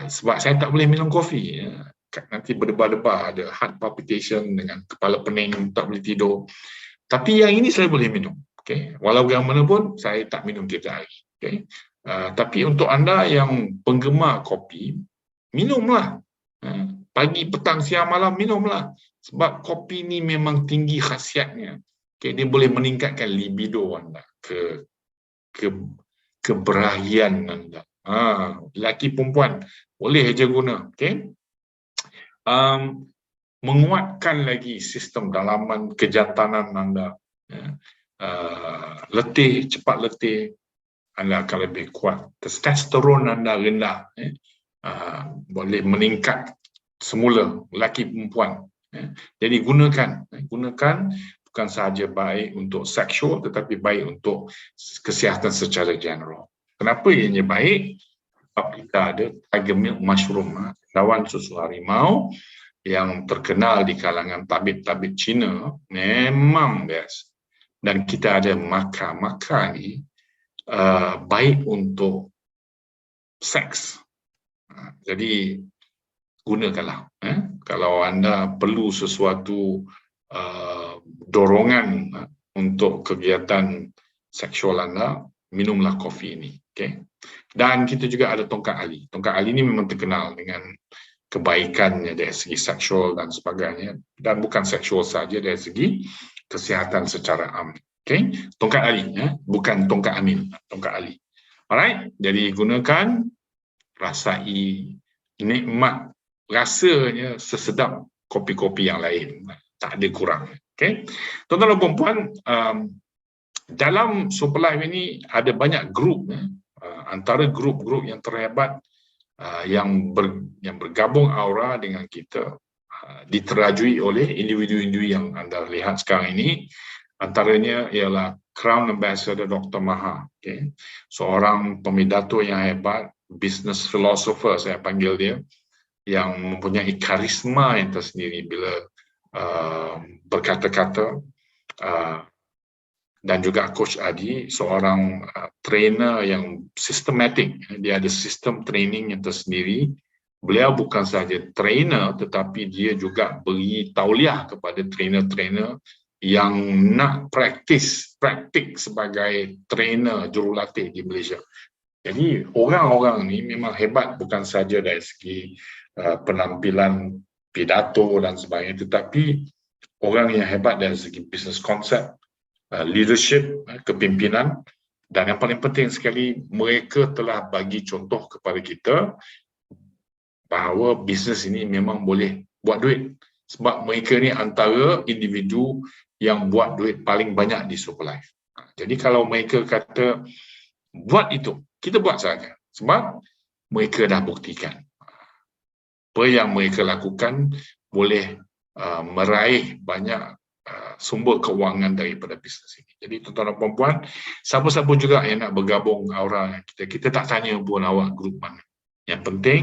Sebab saya tak boleh minum kopi. Nanti berdebar-debar, ada heart palpitation dengan kepala pening, tak boleh tidur. Tapi yang ini saya boleh minum. Okay? Walau yang mana pun, saya tak minum tiap hari. Okay? Tapi untuk anda yang penggemar kopi, minumlah. Pagi, petang, siang, malam, minumlah. Sebab kopi ni memang tinggi khasiatnya. Okay? Dia boleh meningkatkan libido anda, keberahian anda. Lelaki perempuan, boleh je guna. Okay? Menguatkan lagi sistem dalaman kejantanan anda. Letih, cepat letih, anda akan lebih kuat. Testosteron anda rendah, boleh meningkat semula, lelaki perempuan. Jadi gunakan bukan sahaja baik untuk seksual tetapi baik untuk kesihatan secara general. Kenapa ianya baik? Sebab kita ada tiger milk mushroom, daun susu harimau yang terkenal di kalangan tabib-tabib Cina, memang best. Dan kita ada maca ni baik untuk seks. Jadi gunakanlah. Kalau anda perlu sesuatu dorongan untuk kegiatan seksual anda, minumlah kopi ini. Okay? Dan kita juga ada tongkat ali. Tongkat ali ini memang terkenal dengan kebaikannya dari segi seksual dan sebagainya. Dan bukan seksual saja, dari segi kesihatan secara am. Okay? Tongkat ali, bukan tongkat amin, tongkat ali. Alright, jadi gunakan, rasai, nikmat, rasanya sesedap kopi-kopi yang lain, tak ada kurang. Okay? Tuan-tuan dan puan-puan, dalam Superlife ini ada banyak grup, antara grup-grup yang terhebat yang bergabung aura dengan kita, diterajui oleh individu-individu yang anda lihat sekarang ini. Antaranya ialah Crown Ambassador Dr. Maha, okay? Seorang pemidato yang hebat, business philosopher saya panggil dia, yang mempunyai karisma yang tersendiri bila berkata-kata, dan juga Coach Adi, seorang trainer yang sistematik. Dia ada sistem training yang tersendiri. Beliau bukan sahaja trainer tetapi dia juga beri tauliah kepada trainer-trainer yang nak praktik sebagai trainer jurulatih di Malaysia. Jadi orang-orang ni memang hebat bukan saja dari segi penampilan pidato dan sebagainya, tetapi orang yang hebat dari segi business concept, leadership, kepimpinan, dan yang paling penting sekali, mereka telah bagi contoh kepada kita bahawa bisnes ini memang boleh buat duit. Sebab mereka ni antara individu yang buat duit paling banyak di Superlife. Jadi kalau mereka kata buat itu, kita buat saja. Sebab mereka dah buktikan. Apa yang mereka lakukan boleh meraih banyak sumber kewangan daripada bisnes ini. Jadi tuan-tuan dan puan-puan, siapa-siapa juga yang nak bergabung aura kita tak tanya pun awak grup mana. Yang penting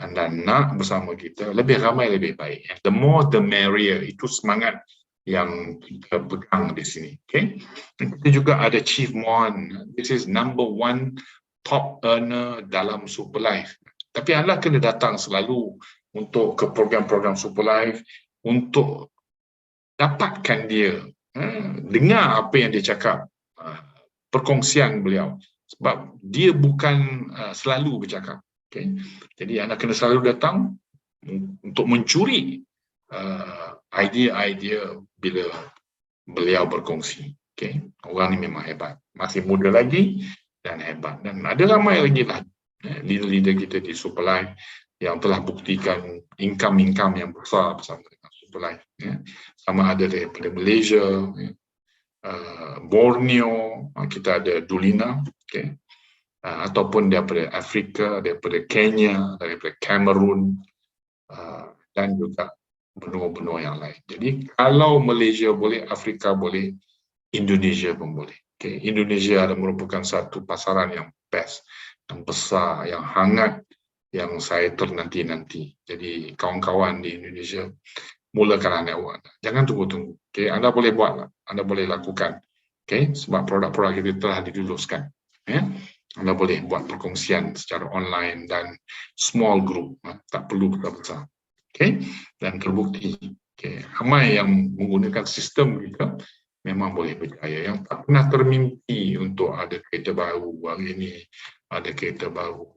anda nak bersama kita, lebih ramai lebih baik. The more the merrier, itu semangat yang kita pegang di sini. Okay? Kita juga ada Chief Mohan. This is #1 top earner dalam Superlife. Tapi anda kena datang selalu untuk ke program-program Superlife untuk dapatkan dia, dengar apa yang dia cakap, perkongsian beliau. Sebab dia bukan selalu bercakap. Okay? Jadi anda kena selalu datang untuk mencuri idea-idea bila beliau berkongsi. Okay? Orang ni memang hebat. Masih muda lagi dan hebat. Dan ada ramai lagi lah leader-leader kita di Superlife yang telah buktikan income-income yang besar bersama dengan Superlife. Sama ada daripada Malaysia, Borneo, kita ada Dulina, okay? Ataupun daripada Afrika, daripada Kenya, daripada Cameroon, dan juga benua-benua yang lain. Jadi kalau Malaysia boleh, Afrika boleh, Indonesia pun boleh. Okay? Indonesia adalah merupakan satu pasaran yang best, yang besar, yang hangat, yang saya ternanti-nanti. Jadi kawan-kawan di Indonesia, mulakan anda buat. Jangan tunggu-tunggu. Okay? Anda boleh buat, anda boleh lakukan. Okay? Sebab produk-produk kita telah diluluskan. Anda boleh buat perkongsian secara online dan small group. Tak perlu besar-besar. Okay? Dan terbukti. Okay? Ramai yang menggunakan sistem kita memang boleh berjaya. Yang tak pernah termimpi untuk ada kereta baru hari ini, ada kereta baru.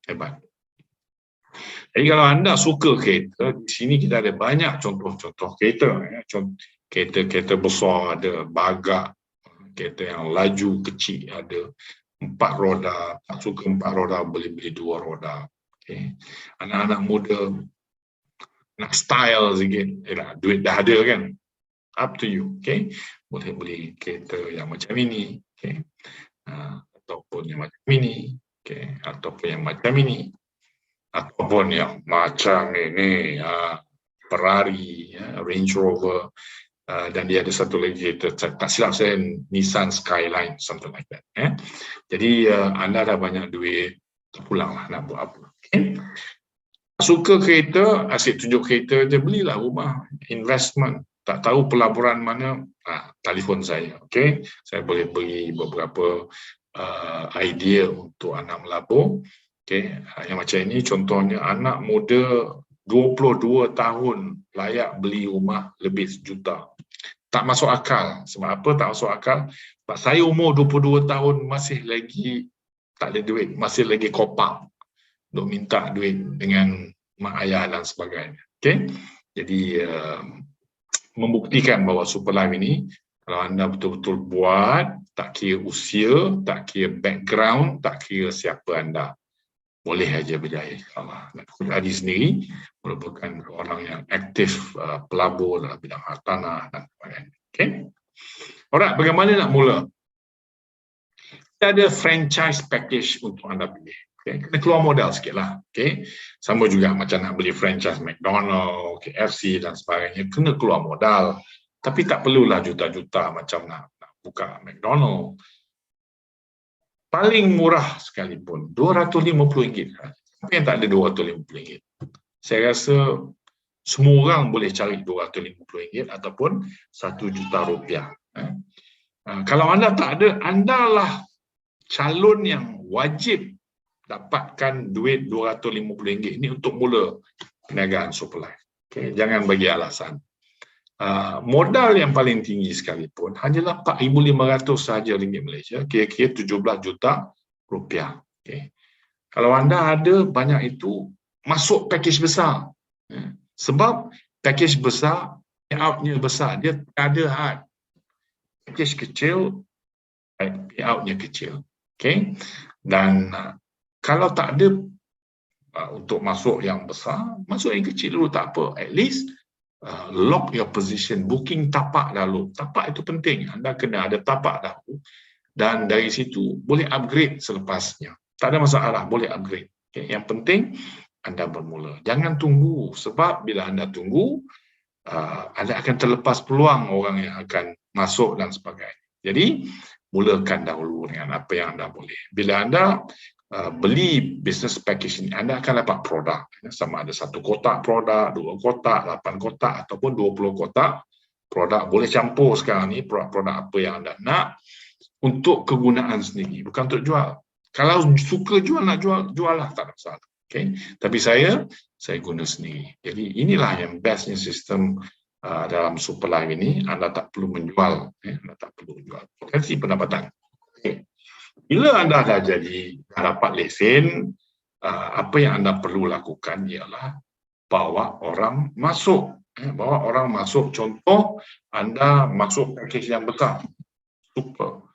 Hebat. Jadi kalau anda suka kereta, di sini kita ada banyak contoh-contoh kereta. Kereta-kereta besar ada, bagak, kereta yang laju kecil ada, 4 roda, tak suka 4 roda boleh beli 2 roda. Okay. Anak-anak muda nak style sikit, duit dah ada kan, up to you. Okay. Boleh beli kereta yang macam ini, okay. Ataupun yang macam ini, okay. Ataupun yang macam ini, ataupun yang macam ini, Ferrari, Range Rover. dan dia ada satu lagi kereta, tak silap saya Nissan Skyline, something like that. Jadi anda dah banyak duit, terpulanglah nak buat apa. Okay? Suka kereta, asyik tunjuk kereta je, belilah rumah, investment. Tak tahu pelaburan mana, telefon saya. Okay? Saya boleh beri beberapa idea untuk anak melabur. Okay? Yang macam ini contohnya anak muda 22 tahun layak beli rumah lebih 1 juta. Tak masuk akal. Sebab apa tak masuk akal? Sebab saya umur 22 tahun masih lagi tak ada duit, masih lagi kopak untuk minta duit dengan mak ayah dan sebagainya. Okay? Jadi membuktikan bahawa Superlife ini, kalau anda betul-betul buat, tak kira usia, tak kira background, tak kira siapa anda, boleh aja berjaya. Adi sendiri merupakan orang yang aktif pelabur dalam bidang hartanah dan sebagainya. Okay? Alright, bagaimana nak mula? Kita ada franchise package untuk anda pilih. Okay? Kena keluar modal sikit lah. Okay? Sama juga macam nak beli franchise McDonald, KFC dan sebagainya. Kena keluar modal. Tapi tak perlulah juta-juta macam nak buka McDonald. Paling murah sekalipun, RM250. Siapa yang tak ada RM250? Saya rasa semua orang boleh cari RM250 ataupun RM1 juta. Kalau anda tak ada, anda lah calon yang wajib dapatkan duit RM250 ini untuk mula perniagaan Superlife. Okay? Jangan bagi alasan. Modal yang paling tinggi sekalipun hanyalah RM4,500 sahaja ringgit Malaysia, kira-kira RM17 juta. Okay. Kalau anda ada banyak itu, masuk package besar. Sebab package besar, payout-nya besar, dia ada had. Package kecil, payout-nya kecil. Okay. Dan kalau tak ada untuk masuk yang besar, masuk yang kecil dulu tak apa. At least lock your position, booking tapak dahulu. Tapak itu penting, anda kena ada tapak dahulu dan dari situ boleh upgrade selepasnya. Tak ada masalah, boleh upgrade. Okay. Yang penting anda bermula. Jangan tunggu, sebab bila anda tunggu, anda akan terlepas peluang orang yang akan masuk dan sebagainya. Jadi, mulakan dahulu dengan apa yang anda boleh. Bila anda beli business package ini, anda akan dapat produk. Sama ada 1 kotak produk, 2 kotak, 8 kotak ataupun 20 kotak produk. Boleh campur sekarang ni produk-produk apa yang anda nak untuk kegunaan sendiri, bukan untuk jual. Kalau suka jual, nak jual, jual lah, tak ada masalah. Okay? Tapi saya guna sendiri. Jadi inilah yang bestnya sistem dalam Superlife ini. Anda tak perlu menjual, anda tak perlu jual. Potensi pendapatan. Okay. Bila anda dah dapat lesen, apa yang anda perlu lakukan ialah bawa orang masuk. Bawa orang masuk. Contoh, anda masuk package yang besar, super.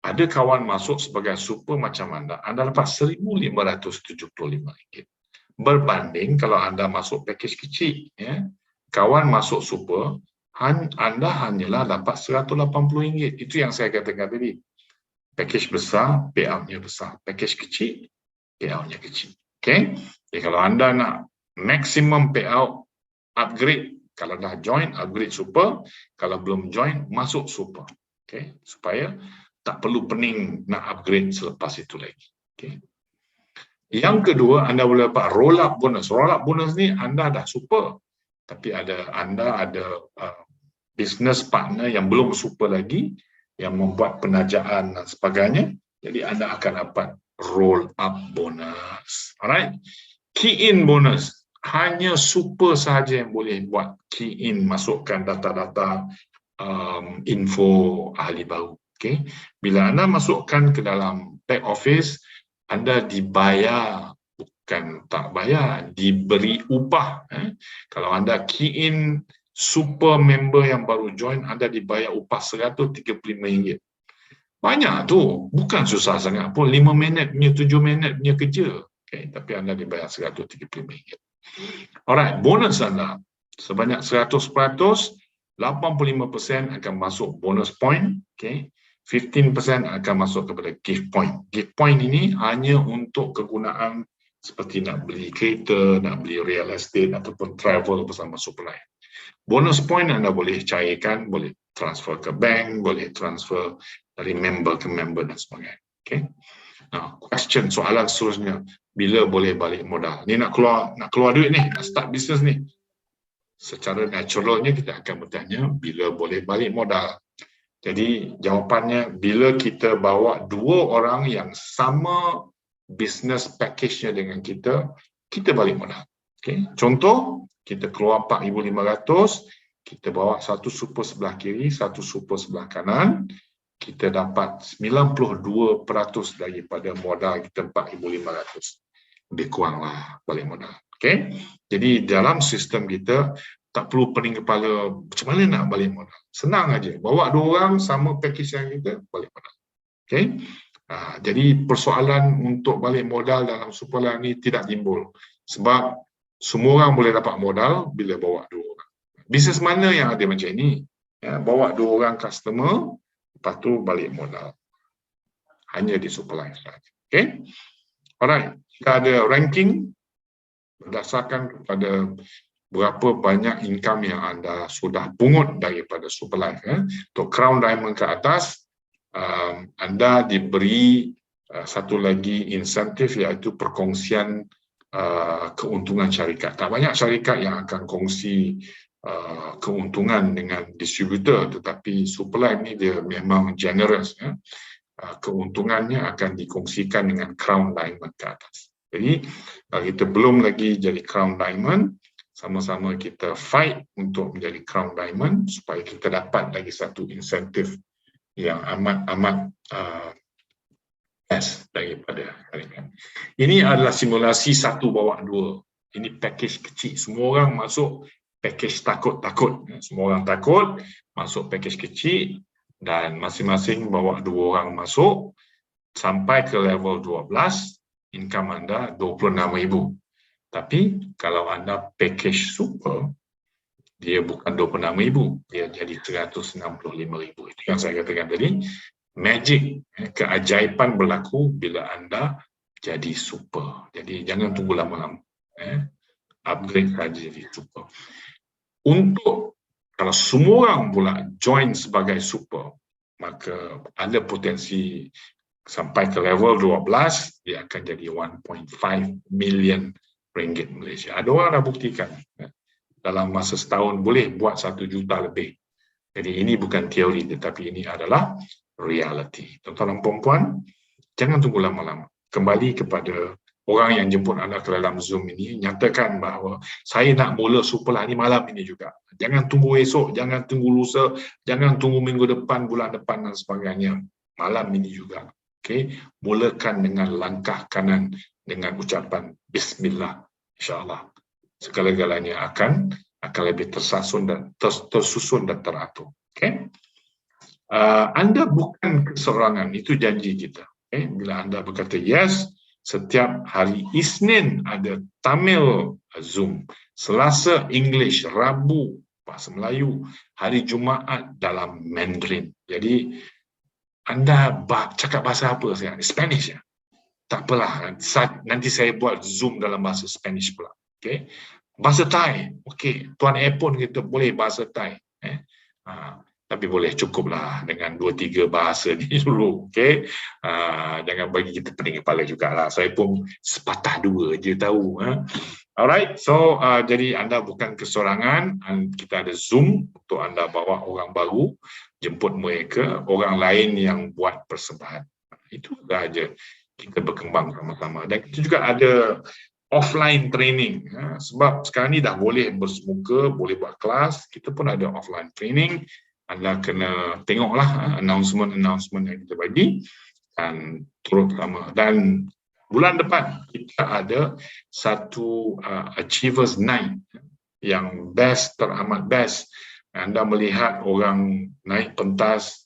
Ada kawan masuk sebagai super macam anda dapat RM1,575. Berbanding kalau anda masuk package kecil, kawan masuk super, anda hanyalah dapat RM180. Itu yang saya katakan tadi. Package besar, payout-nya besar. Package kecil, payout-nya kecil. Okay? Jadi kalau anda nak maximum payout, upgrade. Kalau dah join, upgrade super. Kalau belum join, masuk super. Okay? Supaya tak perlu pening nak upgrade selepas itu lagi. Okay. Yang kedua, anda boleh dapat roll up bonus. Roll up bonus ni anda dah super, tapi anda ada business partner yang belum super lagi, yang membuat penajaan dan sebagainya. Jadi anda akan dapat roll up bonus. Alright. Key in bonus. Hanya super sahaja yang boleh buat key in, masukkan data-data info ahli baru. Okay. Bila anda masukkan ke dalam back office, anda dibayar, bukan tak bayar, diberi upah. Kalau anda key in super member yang baru join, anda dibayar upah RM135. Banyak tu, bukan susah sangat pun, 5 minit punya, 7 minit punya kerja. Okay. Tapi anda dibayar RM135. Alright, bonus anda sebanyak 100%, 85% akan masuk bonus point. Okay. 15% akan masuk kepada gift point. Gift point ini hanya untuk kegunaan seperti nak beli kereta, nak beli real estate ataupun travel bersama Superlife. Bonus point anda boleh cairkan, boleh transfer ke bank, boleh transfer dari member ke member dan sebagainya. Okay. Nah, soalan seterusnya, bila boleh balik modal? Ni nak keluar duit ni, nak start bisnes ni. Secara naturalnya kita akan bertanya bila boleh balik modal. Jadi jawapannya, bila kita bawa dua orang yang sama business package-nya dengan kita balik modal. Okay. Contoh, kita keluar 4,500, kita bawa satu super sebelah kiri, satu super sebelah kanan, kita dapat 92% daripada modal kita 4,500. Lebih kuranglah balik modal. Okay. Jadi dalam sistem kita, tak perlu pening kepala macam mana nak balik modal. Senang aja. Bawa dua orang sama package yang kita, balik modal. Okay. Jadi persoalan untuk balik modal dalam Superlife ni tidak timbul. Sebab semua orang boleh dapat modal bila bawa dua orang. Bisnes mana yang ada macam ini? Ya, bawa dua orang customer, lepas tu balik modal. Hanya di Superlife saja. Okay. Alright. Kita ada ranking berdasarkan kepada berapa banyak income yang anda sudah pungut daripada Superlife. Untuk Crown Diamond ke atas, anda diberi satu lagi insentif, iaitu perkongsian keuntungan syarikat. Tak banyak syarikat yang akan kongsi keuntungan dengan distributor, tetapi Superlife ni dia memang generous. Keuntungannya akan dikongsikan dengan Crown Diamond ke atas. Jadi kalau kita belum lagi jadi Crown Diamond, sama-sama kita fight untuk menjadi Crown Diamond supaya kita dapat lagi satu insentif yang amat best daripada syarikat. Ini adalah simulasi 1 bawah 2. Ini package kecil. Semua orang masuk package takut-takut. Semua orang takut masuk package kecil dan masing-masing bawa 2 orang masuk sampai ke level 12, income anda 26,000. Tapi kalau anda package super, dia bukan 26,000, dia jadi 165,000. Itu yang saya katakan tadi, magic, keajaiban berlaku bila anda jadi super. Jadi jangan tunggu lama-lama. Upgrade saja jadi super. Untuk kalau semua orang pula join sebagai super, maka ada potensi sampai ke level 12, dia akan jadi 1.5 million ringgit Malaysia. Ada orang dah buktikan dalam masa setahun boleh buat 1 juta lebih. Jadi ini bukan teori, tetapi ini adalah reality. Tuan-tuan dan puan-puan, jangan tunggu lama-lama. Kembali kepada orang yang jemput anda ke dalam Zoom ini, nyatakan bahawa saya nak mula Superlife ni malam ini juga. Jangan tunggu esok, jangan tunggu lusa, jangan tunggu minggu depan, bulan depan dan sebagainya. Malam ini juga. Okay? Mulakan dengan langkah kanan dengan ucapan Bismillah. InsyaAllah segala-galanya akan lebih tersusun dan teratur. Okay? Anda bukan keseorangan, itu janji kita. Okay? Bila anda berkata yes, setiap hari Isnin ada Tamil Zoom, Selasa English, Rabu bahasa Melayu, hari Jumaat dalam Mandarin. Jadi anda cakap bahasa apa saya? Spanish ya? Tak apalah, nanti saya buat Zoom dalam bahasa Spanish pula. Okay? Bahasa Thai, okay. Tuan Epon kita boleh bahasa Thai. Tapi boleh cukuplah dengan 2-3 bahasa ni dulu. Okay? Jangan bagi kita pening kepala jugalah. Saya pun sepatah dua je tahu. Alright, so jadi anda bukan kesorangan. Kita ada Zoom untuk anda bawa orang baru, jemput mereka, orang lain yang buat persembahan. Itu saja. Kita berkembang sama-sama. Dan kita juga ada offline training. Sebab sekarang ni dah boleh bersemuka, boleh buat kelas, kita pun ada offline training. Anda kena tengoklah announcement yang kita bagi dan turut sama. Dan bulan depan kita ada satu Achievers Night yang best, teramat best. Anda melihat orang naik pentas,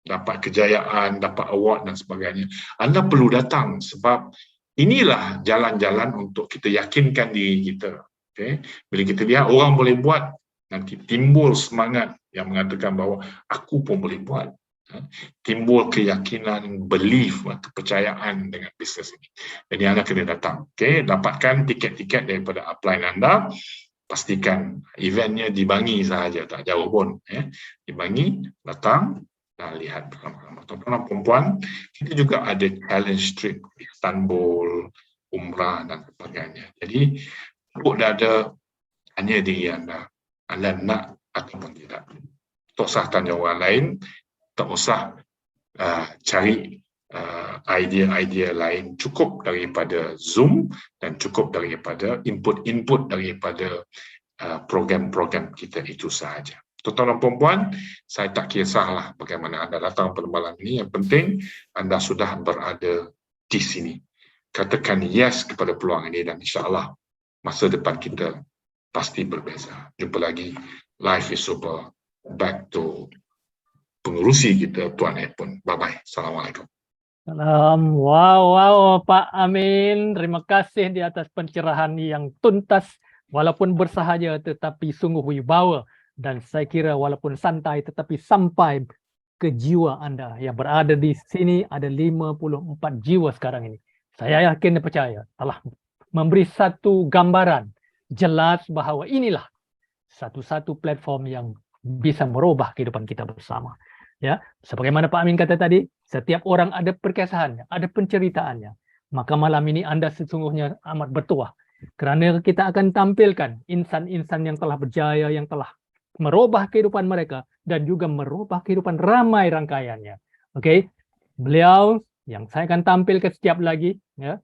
dapat kejayaan, dapat award dan sebagainya. Anda perlu datang sebab inilah jalan-jalan untuk kita yakinkan diri kita. Okay? Bila kita lihat orang boleh buat, nanti timbul semangat yang mengatakan bahawa aku pun boleh buat. Timbul keyakinan, belief, kepercayaan dengan bisnes ini. Jadi anda kena datang. Okay? Dapatkan tiket-tiket daripada upline anda. pastikan eventnya di Bangi sahaja, tak jauh pun. Di Bangi, datang dan lihat bersama-sama. Tuan-tuan dan puan-puan, kita juga ada challenge trip di Istanbul, Umrah dan sebagainya. Jadi, dah ada, tanya diri anda nak ataupun tidak. Tak usah tanya orang lain, tak usah cari idea-idea lain, cukup daripada Zoom dan cukup daripada input-input daripada program-program kita itu sahaja. Tuan-tuan dan puan-puan, saya tak kisahlah bagaimana anda datang pada malam ini, yang penting anda sudah berada di sini. Katakan yes kepada peluang ini dan insya-Allah masa depan kita pasti berbeza. Jumpa lagi. Life is super. Back to pengurusi kita, Tuan Epon. Bye-bye. Assalamualaikum. Salam. Wow, Pak Amin. Terima kasih di atas pencerahan yang tuntas, walaupun bersahaja tetapi sungguh wibawa. Dan saya kira walaupun santai tetapi sampai ke jiwa anda. Yang berada di sini ada 54 jiwa sekarang ini. Saya yakin dan percaya telah memberi satu gambaran jelas bahawa inilah satu-satu platform yang bisa merubah kehidupan kita bersama. Ya, sebagaimana Pak Amin kata tadi, setiap orang ada perkisahannya, ada penceritaannya. Maka malam ini anda sesungguhnya amat bertuah, kerana kita akan tampilkan insan-insan yang telah berjaya, yang telah merubah kehidupan mereka dan juga merubah kehidupan ramai rangkaiannya. Okey, beliau yang saya akan tampilkan setiap lagi, ya.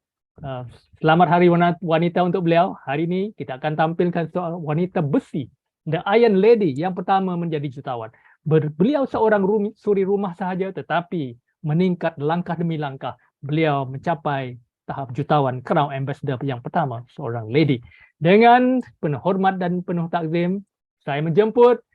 Selamat Hari Wanita untuk beliau. Hari ini kita akan tampilkan seorang wanita besi, the Iron Lady yang pertama menjadi jutawan. Beliau seorang suri rumah sahaja tetapi meningkat langkah demi langkah. Beliau mencapai tahap jutawan, Crown Ambassador yang pertama, seorang lady. Dengan penuh hormat dan penuh takzim, saya menjemput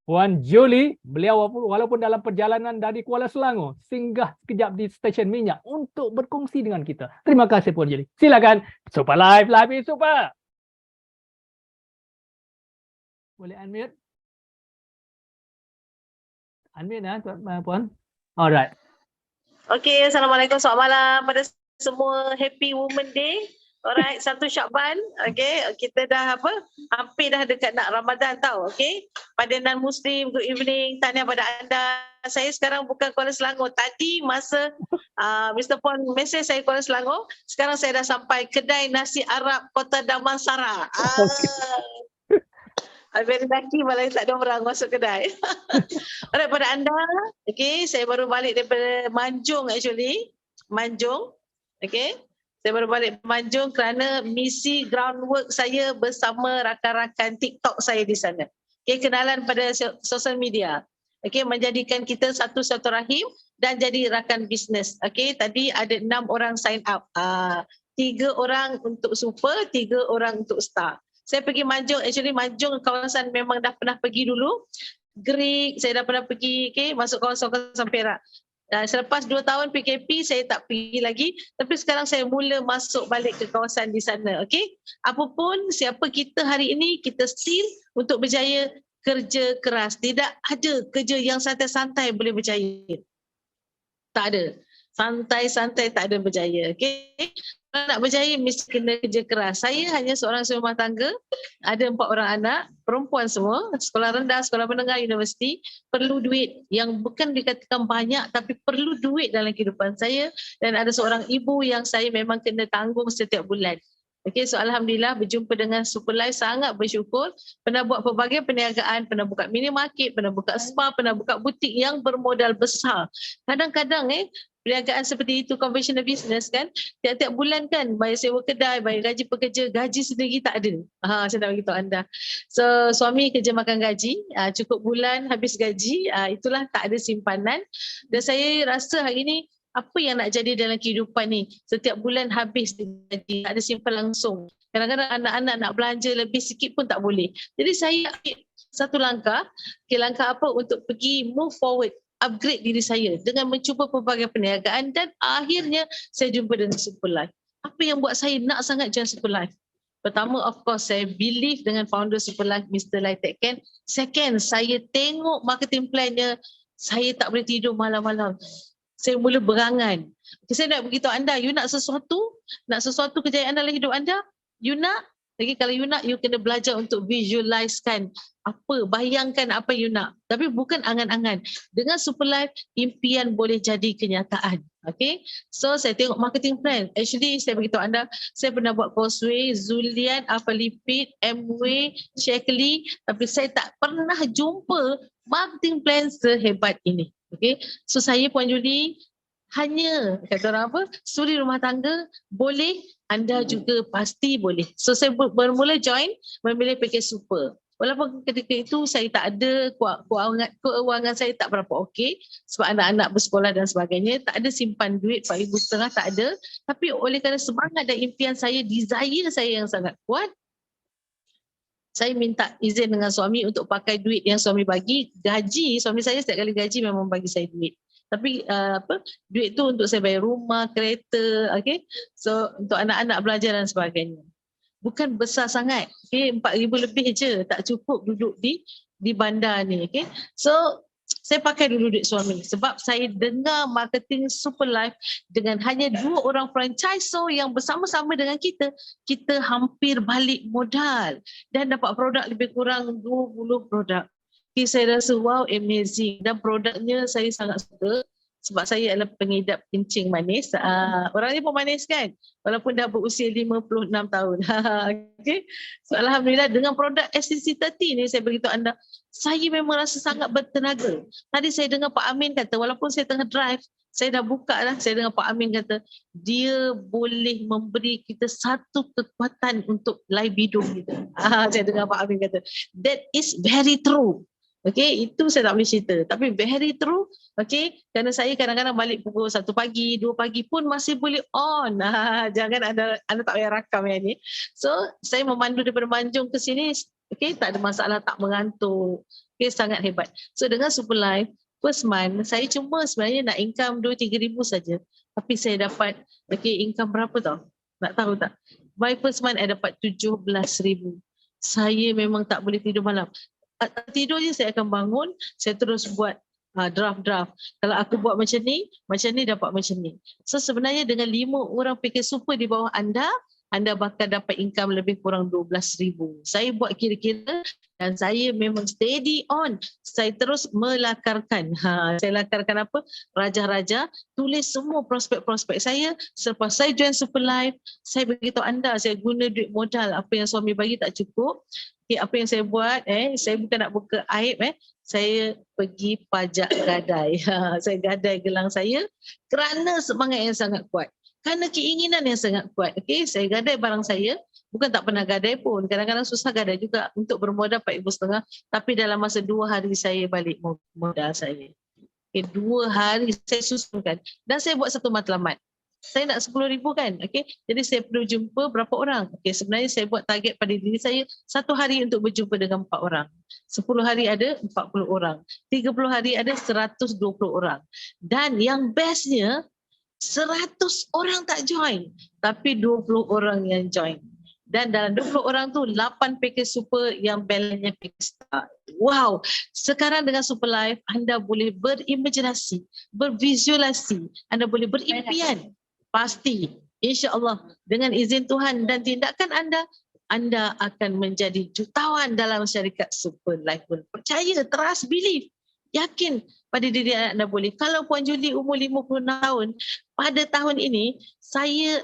Puan Julie. Beliau walaupun dalam perjalanan dari Kuala Selangor, singgah sekejap di stesen minyak untuk berkongsi dengan kita. Terima kasih Puan Julie. Silakan. Super live is super. Boleh unmute? Unmute ya, Puan. Alright. Okey, Assalamualaikum, selamat malam pada semua. Happy Women Day. Alright, 1 Syakban. Okey, kita dah hampir dah dekat nak Ramadan tau. Okey. Pada non-Muslim, good evening. Tahniah pada anda. Saya sekarang bukan Kuala Selangor. Tadi masa Mr. Pon mesej saya Kuala Selangor, sekarang saya dah sampai kedai nasi Arab Kota Damansara. Very lucky malah tak ada orang masuk kedai. Alright, pada anda, okay, saya baru balik daripada Manjung actually. Manjung, okay. Saya baru balik Manjung kerana misi groundwork saya bersama rakan-rakan TikTok saya di sana. Okay, kenalan pada sosial media. Okay, menjadikan kita satu rahim dan jadi rakan bisnes. Okay, tadi ada 6 orang sign up. 3 orang untuk super, 3 orang untuk star. Saya pergi Manjung, actually Manjung kawasan memang dah pernah pergi dulu. Greek, saya dah pernah pergi, okay, masuk kawasan Perak. Selepas 2 tahun PKP, saya tak pergi lagi. Tapi sekarang saya mula masuk balik ke kawasan di sana, okay. Apapun, siapa kita hari ini, kita still untuk berjaya kerja keras. Tidak ada kerja yang santai-santai boleh berjaya. Tak ada. Santai-santai tak ada berjaya, okay. Kalau nak berjaya mesti kena kerja keras. Saya hanya seorang rumah tangga, ada 4 orang anak, perempuan semua, sekolah rendah, sekolah menengah, universiti, perlu duit yang bukan dikatakan banyak tapi perlu duit dalam kehidupan saya, dan ada seorang ibu yang saya memang kena tanggung setiap bulan. Okey, so alhamdulillah berjumpa dengan Superlife, sangat bersyukur. Pernah buat pelbagai perniagaan, pernah buka minimarket, pernah buka spa, pernah buka butik yang bermodal besar. Kadang-kadang perniagaan seperti itu, conventional business kan, tiap-tiap bulan kan bayar sewa kedai, bayar gaji pekerja, gaji sendiri tak ada. Saya nak beritahu anda. So suami kerja makan gaji, cukup bulan habis gaji, itulah, tak ada simpanan. Dan saya rasa hari ini apa yang nak jadi dalam kehidupan ni, setiap bulan habis gaji, tak ada simpan langsung. Kadang-kadang anak-anak nak belanja lebih sikit pun tak boleh. Jadi saya ambil satu langkah, langkah apa untuk pergi move forward, upgrade diri saya dengan mencuba pelbagai perniagaan, dan akhirnya saya jumpa dengan Superlife. Apa yang buat saya nak sangat join Superlife? Pertama, of course, saya believe dengan founder Superlife, Mr. Lai Teck Ken. Second, saya tengok marketing plan-nya, saya tak boleh tidur malam-malam. Saya mula berangan. Saya nak beritahu anda, you nak sesuatu kejayaan dalam hidup anda, you nak Lagi kalau you nak, you kena belajar untuk visualisekan apa, bayangkan apa you nak. Tapi bukan angan-angan. Dengan Superlife, impian boleh jadi kenyataan. Okay, so saya tengok marketing plan. Actually, saya beritahu anda, saya pernah buat Causeway, Zulian, Alphalipid, Amway, Shakely, tapi saya tak pernah jumpa marketing plan sehebat ini. Okay, so saya Puan Julie, hanya kata orang apa, suri rumah tangga boleh, anda juga pasti boleh. So saya bermula join, memilih package super. Walaupun ketika itu saya tak ada keuangan saya tak berapa okey sebab anak-anak bersekolah dan sebagainya, tak ada simpan duit RM4,500 tak ada, tapi oleh kerana semangat dan impian saya, desire saya yang sangat kuat, saya minta izin dengan suami untuk pakai duit yang suami bagi. Gaji suami saya setiap kali gaji memang bagi saya duit. Tapi duit tu untuk saya bayar rumah, kereta, okay? So untuk anak-anak belajar dan sebagainya. Bukan besar sangat, okay? 4,000 lebih je, tak cukup duduk di bandar ni, okay? So saya pakai dulu duit suami sebab saya dengar marketing Superlife dengan hanya 2 orang franchisor yang bersama-sama dengan kita hampir balik modal dan dapat produk lebih kurang 20 produk. Okay, saya rasa wow, amazing, dan produknya saya sangat suka. Sebab saya adalah pengidap kencing manis. Orang ni pun manis kan? Walaupun dah berusia 56 tahun. Okay. So, Alhamdulillah dengan produk SCC30 ni saya beritahu anda, saya memang rasa sangat bertenaga. Tadi saya dengar Pak Amin kata, walaupun saya tengah drive, saya dah buka lah, saya dengar Pak Amin kata, dia boleh memberi kita satu kekuatan untuk libido kita. Saya dengar Pak Amin kata, that is very true. Okay, itu saya tak boleh cerita. Tapi very true, okay, kerana saya kadang-kadang balik pukul 1 pagi, 2 pagi pun masih boleh on. Jangan anda tak payah rakam yang ni. So, saya memandu daripada Manjung ke sini, okay, tak ada masalah, tak mengantuk. Okay, sangat hebat. So, dengan Superlife, first month, saya cuma sebenarnya nak income 2-3 ribu saja. Tapi saya dapat, okay, income berapa tau? Nak tahu tak? By first month, saya dapat 17,000. Saya memang tak boleh tidur malam. Tidur je saya akan bangun, saya terus buat draft-draft. Kalau aku buat macam ni dapat macam ni. So sebenarnya dengan 5 orang package super di bawah anda bakal dapat income lebih kurang 12,000. Saya buat kira-kira dan saya memang steady on. Saya terus melakarkan. Saya lakarkan apa? Raja-raja, tulis semua prospek-prospek saya. Selepas saya join Superlife, saya beritahu anda, saya guna duit modal. Apa yang suami bagi tak cukup. Okay, apa yang saya buat, saya bukan nak buka aib, saya pergi pajak gadai. Saya gadai gelang saya kerana semangat yang sangat kuat. Kerana keinginan yang sangat kuat. Okay, saya gadai barang saya, bukan tak pernah gadai pun. Kadang-kadang susah gadai juga untuk bermodal RM4,500. Tapi dalam masa 2 hari saya balik modal saya. Okay, 2 hari saya susunkan. Dan saya buat satu matlamat. Saya nak 10,000 kan, okay? Jadi saya perlu jumpa berapa orang? Okay, sebenarnya saya buat target pada diri saya 1 hari untuk berjumpa dengan 4 orang. 10 hari ada 40 orang. 30 hari ada 120 orang. Dan yang bestnya 100 orang tak join, tapi 20 orang yang join. Dan dalam 20 orang tu 8 package super yang balance-nya package star. Wow, sekarang dengan Superlife anda boleh berimajinasi, bervisualisasi, anda boleh berimpian. Pasti, insya-Allah dengan izin Tuhan dan tindakan anda akan menjadi jutawan dalam syarikat Superlife. Percaya, trust, believe, yakin pada diri anda boleh. Kalau Puan Julie umur 56 tahun, pada tahun ini,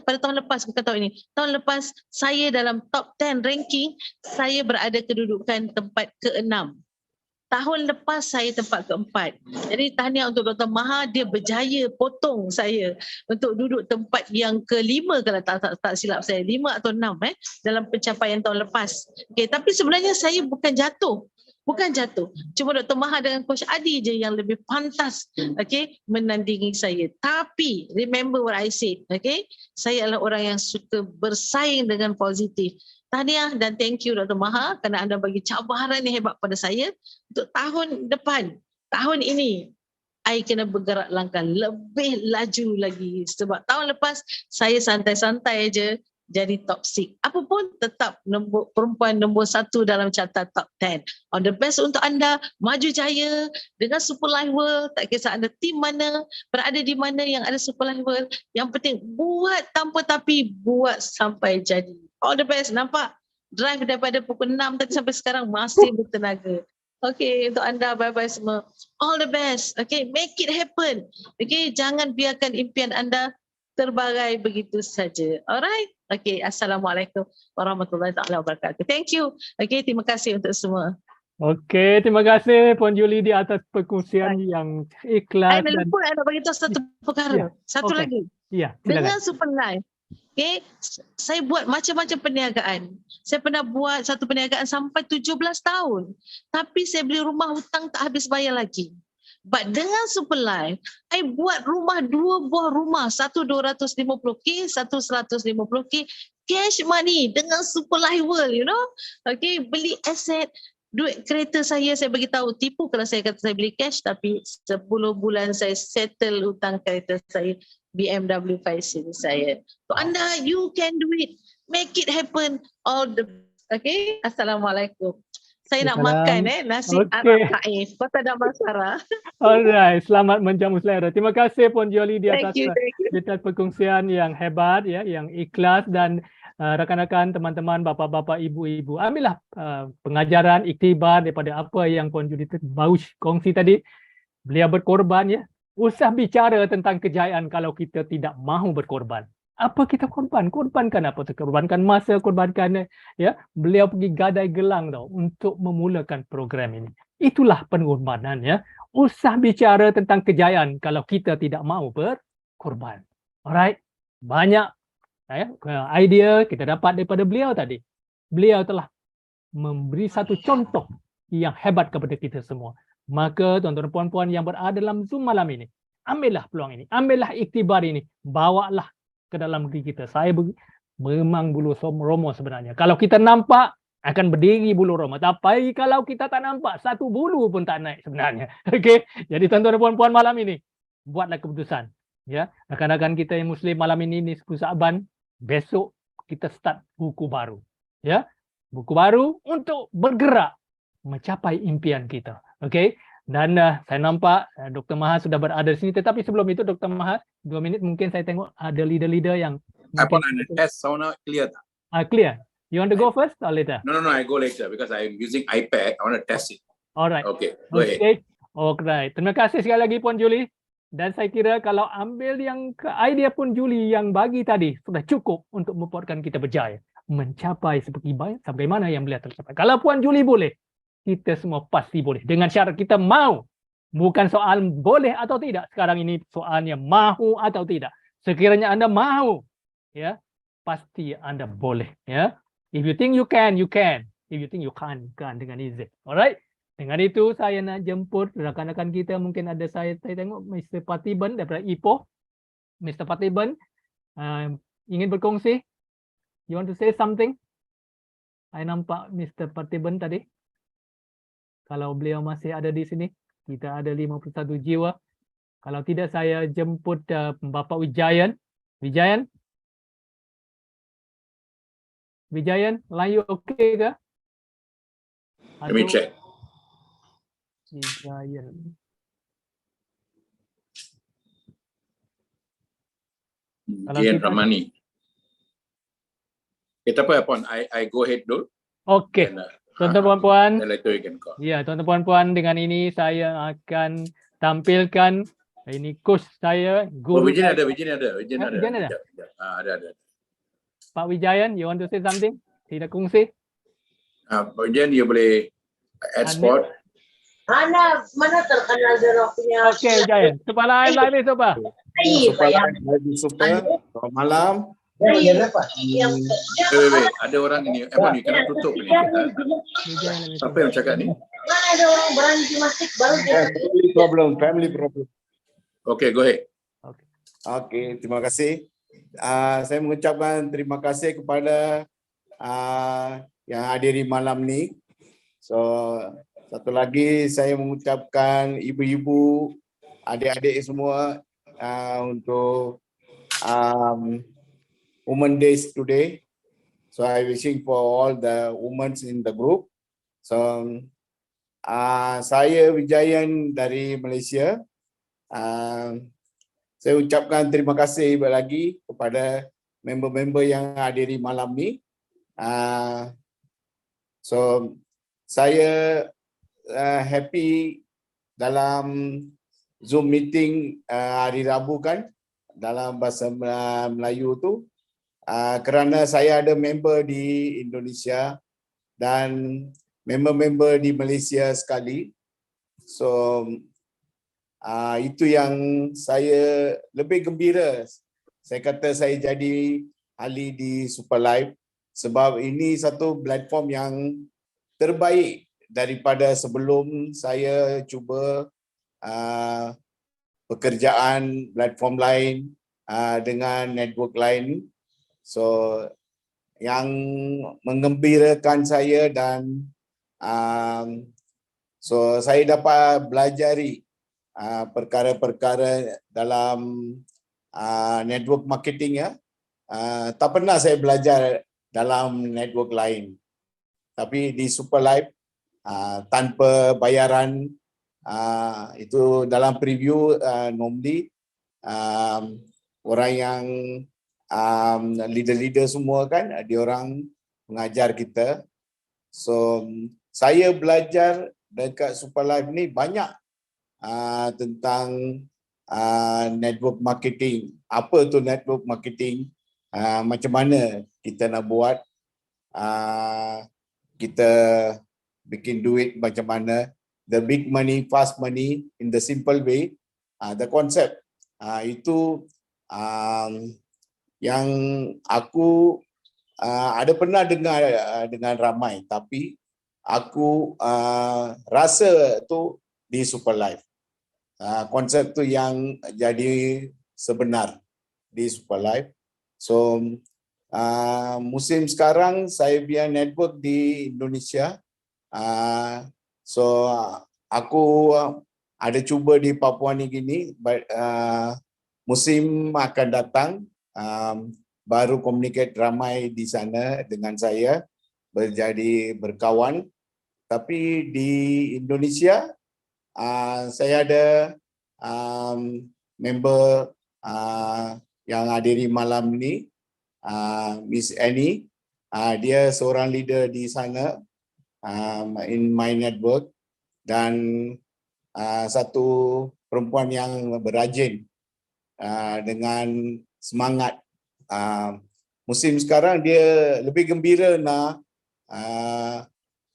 pada tahun lepas, bukan tahun ini, tahun lepas saya dalam top 10 ranking, saya berada kedudukan tempat ke-6. Tahun lepas saya tempat ke-4. Jadi tahniah untuk Dr. Maha, dia berjaya potong saya untuk duduk tempat yang ke-5 kalau tak silap saya. 5 atau 6 dalam pencapaian tahun lepas. Okay, tapi sebenarnya saya bukan jatuh. Cuma Dr. Maha dengan Coach Adi je yang lebih pantas, okay, menandingi saya. Tapi remember what I said, okay? Saya adalah orang yang suka bersaing dengan positif. Tahniah dan thank you Dr. Maha kerana anda bagi cabaran yang hebat pada saya untuk tahun depan. Tahun ini, I kena bergerak langkah lebih laju lagi. Sebab tahun lepas, saya santai-santai aja jadi top 6. Apapun tetap perempuan nombor 1 dalam carta top 10. On the best untuk anda, maju jaya dengan Superlife World. Tak kisah anda tim mana, berada di mana yang ada Superlife World. Yang penting buat tanpa tapi, buat sampai jadi. All the best, nampak? drive daripada pukul 6 tadi sampai sekarang masih bertenaga. Okay, untuk anda bye-bye semua. All the best. Okay, make it happen. Okay, jangan biarkan impian anda terbagai begitu saja. Alright? Okay, Assalamualaikum warahmatullahi wabarakatuh. Thank you. Okay, terima kasih untuk semua. Okey, terima kasih Puan Julie di atas perkongsian yang ikhlas Saya dan lupa nak beritahu satu perkara. Ya, Satu okey. lagi. ya, Dengan silakan. Super Life, okay, saya buat macam-macam perniagaan. Saya pernah buat satu perniagaan sampai 17 tahun. Tapi saya beli rumah hutang tak habis bayar lagi. But dengan Super Life, saya buat rumah, 2 buah rumah. Satu 250K, satu 150K. Cash money dengan Super Life World, you know. Okay, beli aset. Duit kereta saya bagi tahu, tipu kalau saya kata saya beli cash, tapi 10 bulan saya settle hutang kereta saya. BMW 5 Series saya. So anda, you can do it. Make it happen. All the okay. Assalamualaikum. Saya nak makan nasi Okey. Arab Taif. Kau tak ada masalah. Alright, selamat menjamu selera. Terima kasih Puan Julie di atas Thank you. di atas perkongsian yang hebat ya, yang ikhlas dan rakan-rakan, teman-teman, bapa-bapa, ibu-ibu. Ambillah pengajaran, iktibar daripada apa yang Puan Julie baru kongsi tadi. Beliau berkorban ya. Usah bicara tentang kejayaan kalau kita tidak mahu berkorban. Apa kita korban? Korbankan apa? Korbankan masa, korbankan ya. Beliau pergi gadai gelang tau untuk memulakan program ini. Itulah pengorbanan ya. Usah bicara tentang kejayaan kalau kita tidak mahu berkorban. Alright. Banyak ya, idea kita dapat daripada beliau tadi. Beliau telah memberi satu contoh yang hebat kepada kita semua. Maka tuan-tuan dan puan-puan yang berada dalam Zoom malam ini, ambillah peluang ini, ambillah iktibar ini, bawalah ke dalam diri kita. Saya memang bulu romo sebenarnya. Kalau kita nampak, akan berdiri bulu romo. Tapi kalau kita tak nampak, satu bulu pun tak naik sebenarnya. Okey. Jadi tuan-tuan dan puan-puan malam ini, buatlah keputusan. Ya, rakan-rakan kita yang Muslim malam ini 10 Saaban, besok kita start buku baru. Ya, buku baru untuk bergerak mencapai impian kita. Okey. Dan saya nampak Dr. Maha sudah berada di sini. Tetapi sebelum itu Dr. Maha, 2 minit mungkin saya tengok ada leader-leader yang Apa nak test sound clear tak? clear. You want to go first or later? No, I go later because I'm using iPad. I want to test it. Alright. Okay, go ahead. Okay. Alright. Terima kasih sekali lagi Puan Julie. Dan saya kira kalau ambil yang idea Puan Julie yang bagi tadi sudah cukup untuk membuatkan kita berjaya mencapai seperti bagaimana yang beliau tercapai. Kalau Puan Julie boleh, kita semua pasti boleh. Dengan syarat kita mau. Bukan soal boleh atau tidak. Sekarang ini soalnya mahu atau tidak. Sekiranya anda mahu, ya, pasti anda boleh. Ya. If you think you can, you can. If you think you can't, you can dengan izin. Alright. Dengan itu saya nak jemput rakan-rakan kita. Mungkin ada saya tengok Mr. Patiban daripada Ipoh. Mr. Patiban ingin berkongsi. You want to say something? Saya nampak Mr. Patiban tadi. Kalau beliau masih ada di sini, kita ada 51 jiwa. Kalau tidak, saya jemput Bapak Wijayan. Wijayan? Wijayan, line you okay ke? Let me check. Wijayan. Kalau Jian kita- Ramani. Kita apa upon I go ahead dulu. Okey. And, Tuan-tuan puan-puan, then later you can call. ya tuan-tuan puan-puan, dengan ini saya akan tampilkan ini coach saya, Oh, guru Vijan saya. ada, Vijan ada. Vijan ada? Sekejap. Ada. Pak Wijayan, you want to say something? Tidak kongsi? Pak Vijan, you boleh export. Mana terkenal Zero punya Okey Wijayan. Kepala air lagi coba. lagi Super. Selamat malam. yang Wait. Ada orang ini. Emon, you kena tutup ni. Wijayan lagi Siapa coba. yang cakap ni? mana ada orang berani gimnastik baru dia Family problem. Okay, go ahead. Okey, terima kasih. Saya mengucapkan terima kasih kepada yang hadiri malam ni. So, satu lagi saya mengucapkan ibu-ibu, adik-adik semua untuk Women Days today. So I wishing for all the women in the group. So saya Wijayan dari Malaysia. Saya ucapkan terima kasih lagi kepada member-member yang hadiri malam ni. So saya happy dalam Zoom meeting hari Rabu kan, dalam bahasa Melayu tu, kerana saya ada member di Indonesia dan member-member di Malaysia sekali. So itu yang saya lebih gembira. Saya kata saya jadi ahli di Superlife sebab ini satu platform yang terbaik daripada sebelum saya cuba pekerjaan platform lain dengan network lain. So yang menggembirakan saya dan so saya dapat belajari perkara-perkara dalam network marketing ya. Tak pernah saya belajar dalam network lain. Tapi di Superlife tanpa bayaran, itu dalam preview normally orang yang leader-leader semua kan, dia orang mengajar kita. So saya belajar dekat Superlife ni banyak tentang network marketing. Apa tu network marketing? Macam mana kita nak buat, kita bikin duit macam mana, the big money, fast money in the simple way, the concept. Itu yang aku ada pernah dengar dengan ramai, tapi aku rasa tu di Superlife. Konsep tu yang jadi sebenar di Superlife. So musim sekarang saya biar network di Indonesia. So aku ada cuba di Papua New Guinea, but musim akan datang baru communicate ramai di sana dengan saya, berkawan. Tapi di Indonesia saya ada member yang hadiri malam ni, Miss Annie. Dia seorang leader di sana in my network, dan satu perempuan yang berrajin dengan semangat. Musim sekarang dia lebih gembira nak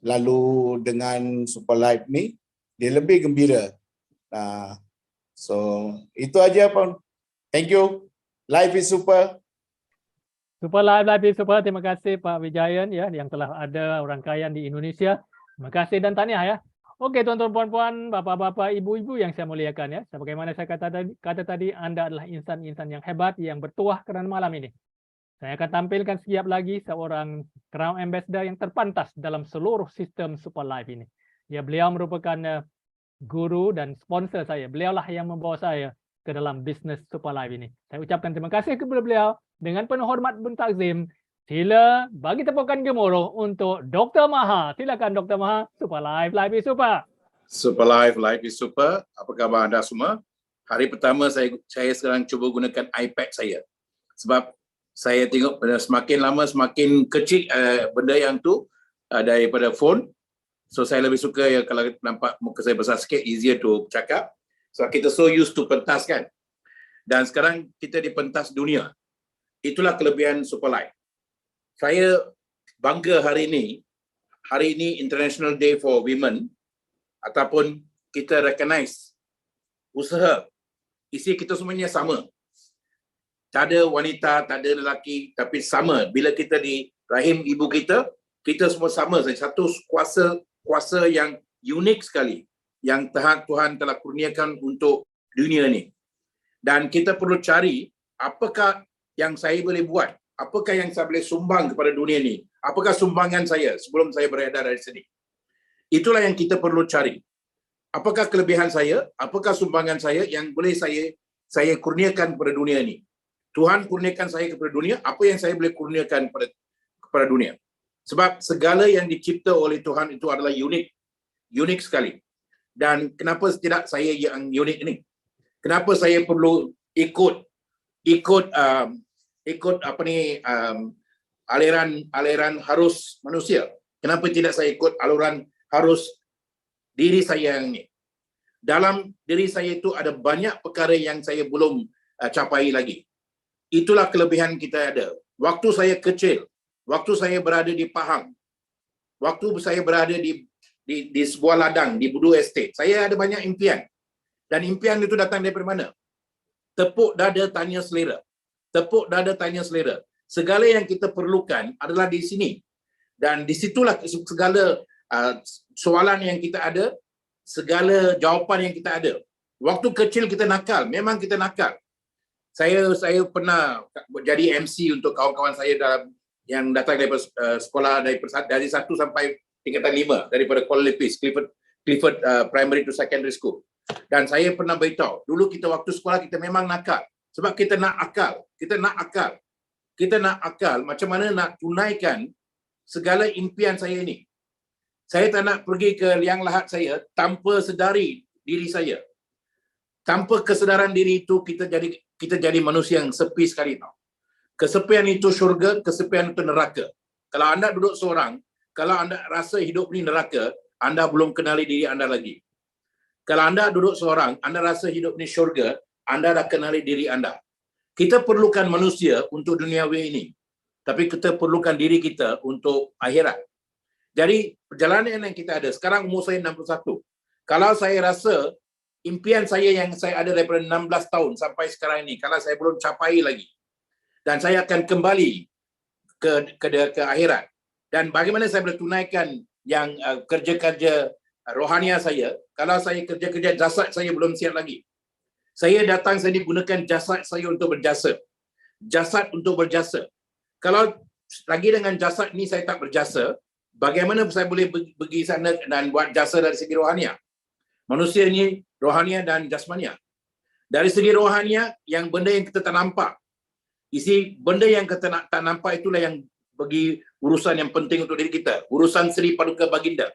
lalu dengan Superlife ni, dia lebih gembira. So itu aja pun. Thank you. Life is super. Superlife is super. Terima kasih Pak Wijayan ya, yang telah ada rangkaian di Indonesia. Terima kasih dan tahniah ya. Okey tuan-tuan, puan-puan, bapak-bapak, ibu-ibu yang saya muliakan ya. Sebagaimana saya kata tadi, Anda adalah insan-insan yang hebat yang bertuah kerana malam ini. Saya akan tampilkan sekejap lagi seorang Crown Ambassador yang terpantas dalam seluruh sistem Superlife ini. Ya, beliau merupakan guru dan sponsor saya. Beliaulah yang membawa saya ke dalam bisnes Superlife ini. Saya ucapkan terima kasih kepada beliau. Dengan penuh hormat bertakzim, sila bagi tepukan gemuruh untuk Dr. Maha. Silakan Dr. Maha. Superlife, life is super. Superlife, life is super. Apa khabar anda semua? Hari pertama saya sekarang cuba gunakan iPad saya. Sebab saya tengok semakin lama semakin kecil benda yang tu daripada phone. So saya lebih suka ya kalau nampak muka saya besar sikit, easier to cakap. So kita so used to pentas kan. Dan sekarang kita di pentas dunia. Itulah kelebihan Superlife. Saya bangga hari ini International Day for Women, ataupun kita recognize usaha. Isi kita semuanya sama. Tak ada wanita, tak ada lelaki, tapi sama. Bila kita di rahim ibu kita, kita semua sama. Satu kuasa yang unik sekali yang Tuhan telah kurniakan untuk dunia ni. Dan kita perlu cari apakah yang saya boleh buat, apakah yang saya boleh sumbang kepada dunia ni, apakah sumbangan saya sebelum saya beredar dari sini. Itulah yang kita perlu cari. Apakah kelebihan saya, apakah sumbangan saya yang boleh saya kurniakan kepada dunia ni. Tuhan kurniakan saya kepada dunia, apa yang saya boleh kurniakan kepada dunia. Sebab segala yang dicipta oleh Tuhan itu adalah unik sekali. Dan kenapa tidak saya yang unik ini? Kenapa saya perlu ikut aliran harus manusia? Kenapa tidak saya ikut aluran harus diri saya yang ini? Dalam diri saya itu ada banyak perkara yang saya belum capai lagi. Itulah kelebihan kita ada. Waktu saya kecil, waktu saya berada di Pahang, waktu saya berada di sebuah ladang, di Budu Estate, saya ada banyak impian. Dan impian itu datang dari mana? Tepuk dada, tanya selera. Tepuk dada, tanya selera. Segala yang kita perlukan adalah di sini. Dan disitulah segala soalan yang kita ada, segala jawapan yang kita ada. Waktu kecil kita nakal, memang kita nakal. Saya pernah jadi MC untuk kawan-kawan saya yang datang dari sekolah dari 1 sampai tingkatan 5 daripada Kuala Lumpur, Clifford Primary to Secondary School. Dan saya pernah beritahu, dulu kita waktu sekolah kita memang nakal. Sebab kita nak akal. Kita nak akal macam mana nak tunaikan segala impian saya ini. Saya tak nak pergi ke liang lahat saya tanpa sedari diri saya. Tanpa kesedaran diri itu kita jadi manusia yang sepi sekali tau. Kesepian itu syurga, kesepian itu neraka. Kalau anda duduk seorang, kalau anda rasa hidup ini neraka, anda belum kenali diri anda lagi. Kalau anda duduk seorang, anda rasa hidup ini syurga, anda dah kenali diri anda. Kita perlukan manusia untuk duniawi ini. Tapi kita perlukan diri kita untuk akhirat. Jadi perjalanan yang kita ada, sekarang umur saya 61. Kalau saya rasa impian saya yang saya ada daripada 16 tahun sampai sekarang ini, kalau saya belum capai lagi, dan saya akan kembali ke akhirat. Dan bagaimana saya boleh tunaikan yang kerja-kerja rohania saya, kalau saya kerja-kerja jasad saya belum siap lagi. Saya datang sini gunakan jasad saya untuk berjasa. Jasad untuk berjasa. Kalau lagi dengan jasad ni saya tak berjasa, bagaimana saya boleh pergi sana dan buat jasa dari segi rohania? Manusia ni rohania dan jasmania. Dari segi rohania, yang benda yang kita tak nampak. Isi benda yang kita tak nampak itulah yang bagi urusan yang penting untuk diri kita. Urusan Sri Paduka Baginda.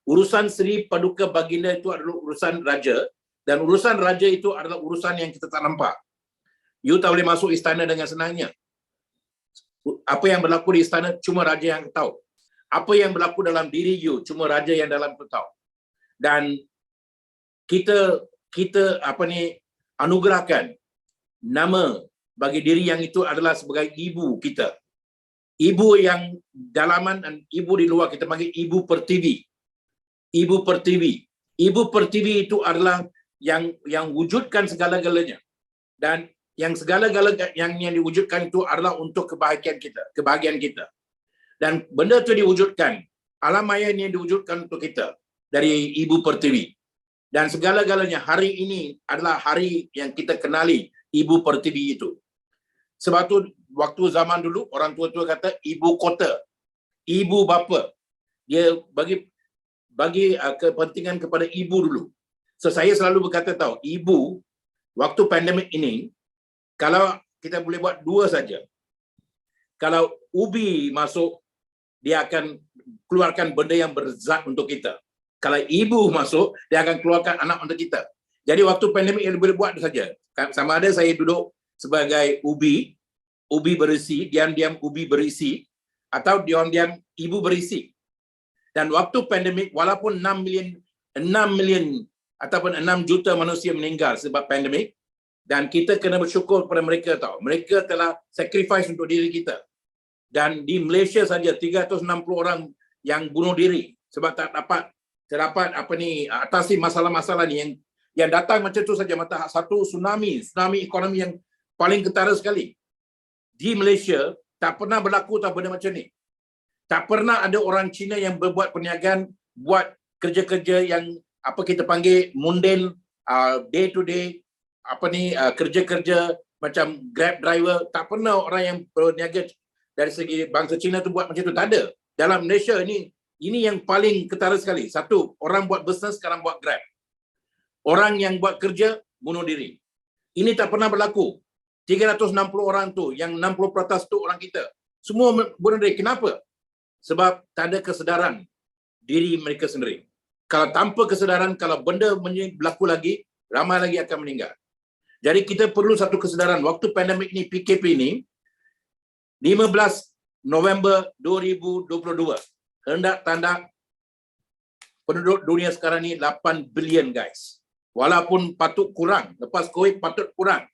Urusan Sri Paduka Baginda itu adalah urusan raja, dan urusan raja itu adalah urusan yang kita tak nampak. You tak boleh masuk istana dengan senangnya. Apa yang berlaku di istana cuma raja yang tahu. Apa yang berlaku dalam diri you cuma raja yang dalam tu tahu. Dan kita anugerahkan nama bagi diri yang itu adalah sebagai ibu kita. Ibu yang dalaman dan ibu di luar kita panggil ibu pertiwi. Ibu pertiwi. Ibu pertiwi itu adalah yang wujudkan segala-galanya. Dan yang segala-galanya yang diwujudkan itu adalah untuk kebahagiaan kita. Dan benda itu diwujudkan, alam maya ini diwujudkan untuk kita dari ibu pertiwi. Dan segala-galanya hari ini adalah hari yang kita kenali ibu pertiwi itu. Sebab tu waktu zaman dulu orang tua-tua kata ibu kota, ibu bapa. Dia bagi kepentingan kepada ibu dulu. So saya selalu berkata tahu, ibu waktu pandemik ini kalau kita boleh buat dua saja. Kalau ubi masuk, dia akan keluarkan benda yang berzat untuk kita. Kalau ibu masuk, dia akan keluarkan anak untuk kita. Jadi waktu pandemik yang boleh buat saja. Sama ada saya duduk sebagai ubi berisi, diam-diam ubi berisi, atau diam-diam ibu berisi. Dan waktu pandemik, walaupun 6 million ataupun 6 juta manusia meninggal sebab pandemik, dan kita kena bersyukur kepada mereka tahu. Mereka telah sacrifice untuk diri kita. Dan di Malaysia saja 360 orang yang bunuh diri sebab tak dapat atasi masalah-masalah ni yang datang macam tu saja, mata satu tsunami ekonomi yang paling ketara sekali. Di Malaysia tak pernah berlaku benda macam ni. Tak pernah ada orang Cina yang berbuat perniagaan, buat kerja-kerja yang kita panggil mundane, day to day, kerja-kerja macam Grab driver. Tak pernah orang yang berniaga dari segi bangsa Cina tu buat macam tu. Tak ada. Dalam Malaysia ini yang paling ketara sekali. Satu, orang buat bisnes sekarang buat Grab. Orang yang buat kerja bunuh diri. Ini tak pernah berlaku. 360 orang tu, yang 60% tu orang kita. Semua bunuh diri. Kenapa? Sebab tak ada kesedaran diri mereka sendiri. Kalau tanpa kesedaran, kalau benda berlaku lagi, ramai lagi akan meninggal. Jadi kita perlu satu kesedaran. Waktu pandemik ni, PKP ni, 15 November 2022. hendak tanda penduduk dunia sekarang ni 8 bilion guys. Walaupun patut kurang, lepas COVID patut kurang.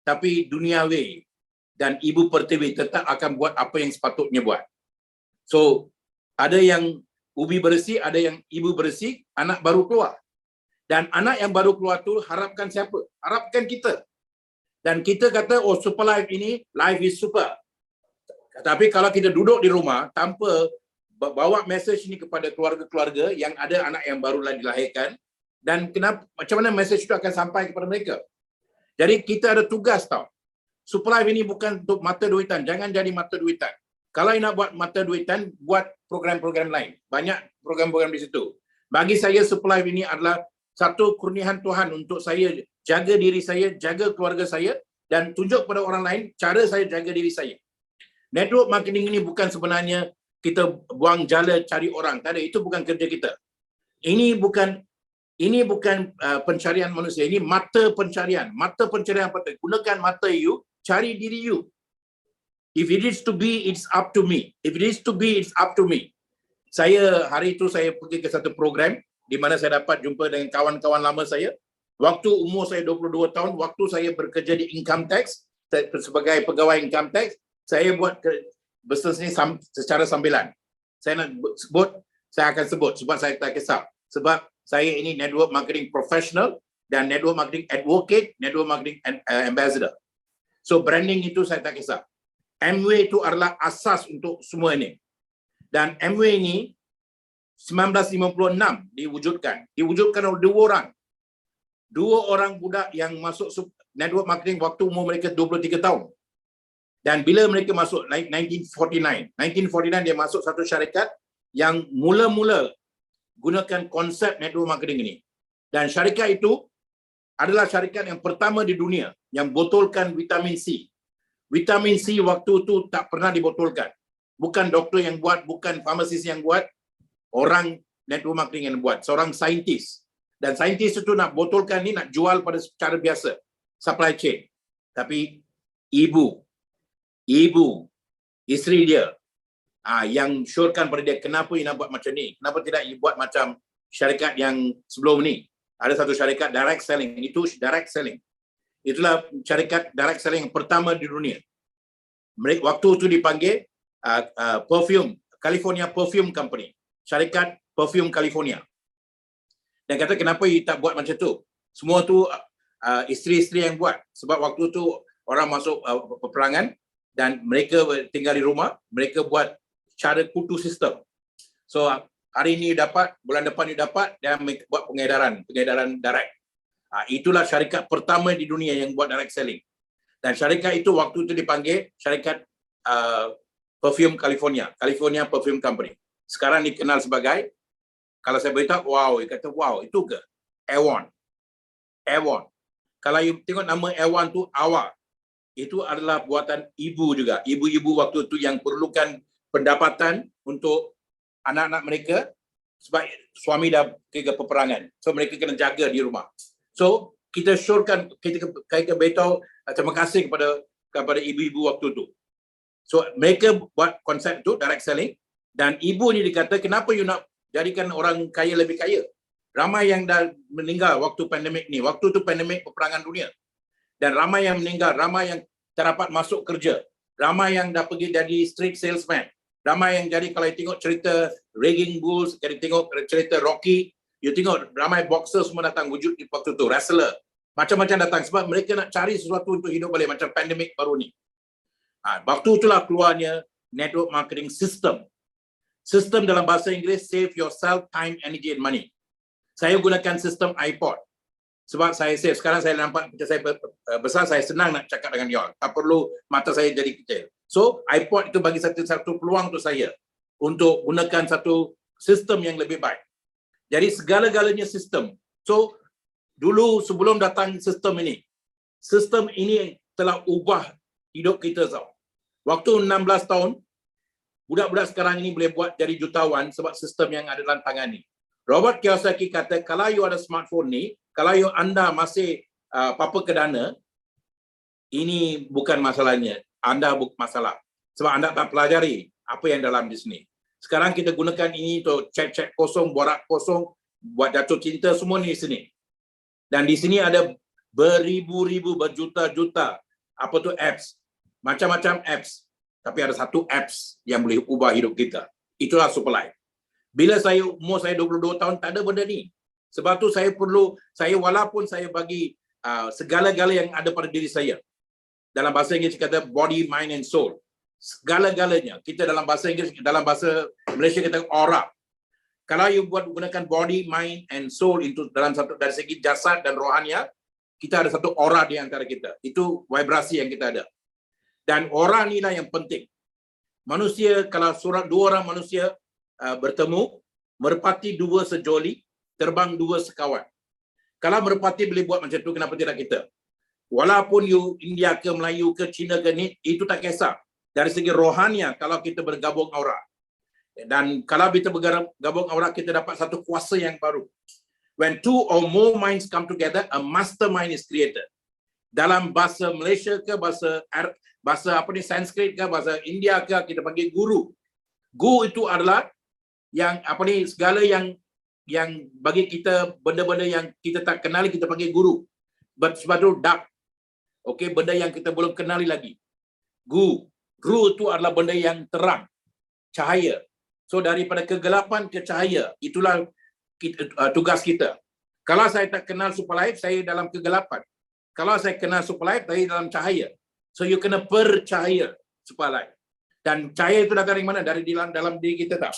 Tapi duniawi dan Ibu Pertiwi tetap akan buat apa yang sepatutnya buat. So, ada yang ubi bersih, ada yang ibu bersih, anak baru keluar. Dan anak yang baru keluar tu harapkan siapa? Harapkan kita. Dan kita kata, oh super life ini, life is super. Tapi kalau kita duduk di rumah tanpa bawa mesej ini kepada keluarga-keluarga yang ada anak yang barulah dilahirkan, dan kenapa, macam mana mesej itu akan sampai kepada mereka? Jadi kita ada tugas tau. Super life ini bukan untuk mata duitan. Jangan jadi mata duitan. Kalau nak buat mata duitan, buat program-program lain. Banyak program-program di situ. Bagi saya, Super Life ini adalah satu kurniahan Tuhan untuk saya jaga diri saya, jaga keluarga saya, dan tunjuk kepada orang lain cara saya jaga diri saya. Network marketing ini bukan sebenarnya kita buang jala cari orang. Tak ada, itu bukan kerja kita. Ini bukan pencarian manusia. Ini mata pencarian. Mata pencarian apa? Gunakan mata you, cari diri you. If it is to be, it's up to me. If it is to be, it's up to me. Hari itu saya pergi ke satu program di mana saya dapat jumpa dengan kawan-kawan lama saya. Waktu umur saya 22 tahun, waktu saya bekerja di income tax, sebagai pegawai income tax, saya buat bisnes ni secara sambilan. Saya nak sebut, saya akan sebut sebab saya tak kisah. Sebab saya ini network marketing professional dan network marketing advocate, network marketing ambassador. So branding itu saya tak kisah. Amway itu adalah asas untuk semua ini. Dan Amway ini 1956 diwujudkan. Diwujudkan oleh dua orang budak yang masuk network marketing waktu umur mereka 23 tahun. Dan bila mereka masuk 1949 dia masuk satu syarikat yang mula-mula gunakan konsep network marketing ini. Dan syarikat itu adalah syarikat yang pertama di dunia yang botolkan vitamin C. Vitamin C waktu itu tak pernah dibotolkan. Bukan doktor yang buat, bukan farmasis yang buat, orang network marketing yang buat, seorang saintis. Dan saintis itu nak botolkan ni, nak jual pada cara biasa, supply chain. Tapi ibu, isteri dia, yang syorkan pada dia, kenapa you nak buat macam ni? Kenapa tidak you buat macam syarikat yang sebelum ni? Ada satu syarikat direct selling, itu direct selling. Itulah syarikat direct selling yang pertama di dunia. Waktu itu dipanggil California Perfume Company. Syarikat Perfume California. Dan kata kenapa you tak buat macam tu? Semua tu isteri-isteri yang buat. Sebab waktu tu orang masuk peperangan dan mereka tinggal di rumah, mereka buat cara kutu sistem. So hari ini dapat, bulan depan you dapat, dan buat pengedaran direct. Itulah syarikat pertama di dunia yang buat direct selling. Dan syarikat itu waktu itu dipanggil syarikat Perfume California Perfume Company. Sekarang dikenal sebagai, kalau saya beritahu, wow, dia kata wow, itu ke? Avon. Kalau you tengok nama Avon tu, Awa. Itu adalah buatan ibu juga. Ibu-ibu waktu itu yang perlukan pendapatan untuk anak-anak mereka sebab suami dah pergi ke peperangan. So mereka kena jaga di rumah. So kita syorkan, kita beritahu terima kasih kepada ibu-ibu waktu itu. So mereka buat konsep itu direct selling, dan ibu ni dikata kenapa you nak jadikan orang kaya lebih kaya? Ramai yang dah meninggal waktu pandemik ni. Waktu tu pandemik peperangan dunia. Dan ramai yang meninggal, ramai yang tak dapat masuk kerja. Ramai yang dah pergi jadi street salesman. Ramai yang jadi, kalau you tengok cerita Raging Bulls, kalau tengok cerita Rocky, you tengok ramai boxer semua datang wujud di waktu tu, wrestler. Macam-macam datang sebab mereka nak cari sesuatu untuk hidup balik macam pandemik baru ni. Waktu itulah keluarnya network marketing system. Sistem dalam bahasa Inggeris, save yourself time, energy and money. Saya gunakan sistem iPod. Sebab saya save. Sekarang saya nampak macam saya besar, saya senang nak cakap dengan dia. Tak perlu mata saya jadi kecil. So, iPod itu bagi satu peluang untuk saya untuk gunakan satu sistem yang lebih baik. Jadi segala-galanya sistem. So, dulu sebelum datang sistem ini telah ubah hidup kita tau. Waktu 16 tahun, budak-budak sekarang ini boleh buat jadi jutawan sebab sistem yang ada dalam tangan ni. Robert Kiyosaki kata, kalau you ada smartphone ni, kalau you anda masih apa-apa ke dana, ini bukan masalahnya. Anda bukan masalah. Sebab anda tak pelajari apa yang dalam di sini. Sekarang kita gunakan ini untuk chat-chat kosong, borak kosong, buat jatuh cinta, semua ni di sini. Dan di sini ada beribu-ribu, berjuta-juta apa tu apps. Macam-macam apps. Tapi ada satu apps yang boleh ubah hidup kita. Itulah Superlife. Bila umur saya 22 tahun, tak ada benda ni. Sebab tu saya walaupun saya bagi segala-gala yang ada pada diri saya. Dalam bahasa Inggeris kata body, mind and soul. Segala-galanya. Kita dalam bahasa Inggeris, dalam bahasa Malaysia kata aura. Kalau you gunakan body, mind and soul itu dalam satu dari segi jasad dan rohania, kita ada satu aura di antara kita. Itu vibrasi yang kita ada. Dan aura inilah yang penting. Manusia, kalau dua orang manusia bertemu, merpati dua sejoli, terbang dua sekawan. Kalau merpati boleh buat macam tu, kenapa tidak kita? Walaupun you India ke Melayu ke Cina ke ni, itu tak kisah. Dari segi rohania, kalau kita bergabung aura. Dan kalau kita bergabung aura, kita dapat satu kuasa yang baru. When two or more minds come together, a mastermind is created. Dalam bahasa Malaysia ke, bahasa Sanskrit ke, bahasa India ke, kita panggil guru. Guru itu adalah yang segala yang bagi kita benda-benda yang kita tak kenali, kita panggil guru. Sebab itu dark. Okey, benda yang kita belum kenali lagi. Guru itu adalah benda yang terang, cahaya. So daripada kegelapan ke cahaya, itulah tugas kita. Kalau saya tak kenal Superlife, saya dalam kegelapan. Kalau saya kenal Superlife, saya dalam cahaya. So you kena percaya Superlife. Dan cahaya itu datang dari mana? Dari dalam diri kita tak.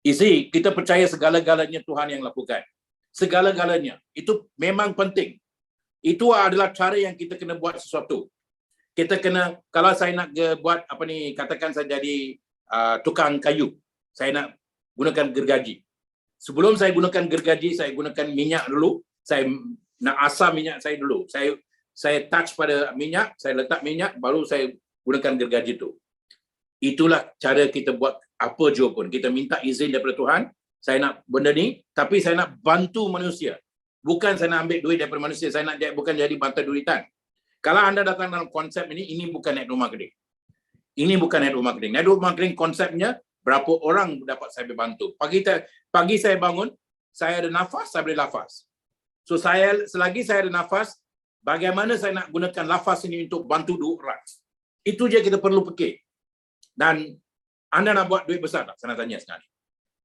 Isi, kita percaya segala-galanya Tuhan yang lakukan. Segala-galanya. Itu memang penting. Itu adalah cara yang kita kena buat sesuatu. Kita kena, kalau saya nak buat katakan saya jadi tukang kayu, saya nak gunakan gergaji. Sebelum saya gunakan gergaji, saya gunakan minyak dulu. Saya nak asam minyak saya dulu. Saya touch pada minyak, saya letak minyak, baru saya gunakan gergaji itu. Itulah cara kita buat apa jua pun. Kita minta izin daripada Tuhan, saya nak benda ni, tapi saya nak bantu manusia. Bukan saya nak ambil duit daripada manusia, saya nak bukan jadi bantai duitan. Kalau anda datang dalam konsep ini bukan network marketing. Ini bukan network marketing. Network marketing konsepnya, berapa orang dapat saya bantu. Pagi saya bangun, saya ada nafas, saya boleh lafaz. So selagi saya ada nafas, bagaimana saya nak gunakan lafaz ini untuk bantu dua orang. Itu je kita perlu fikir. Dan anda nak buat duit besar tak? Saya nak tanya sekarang.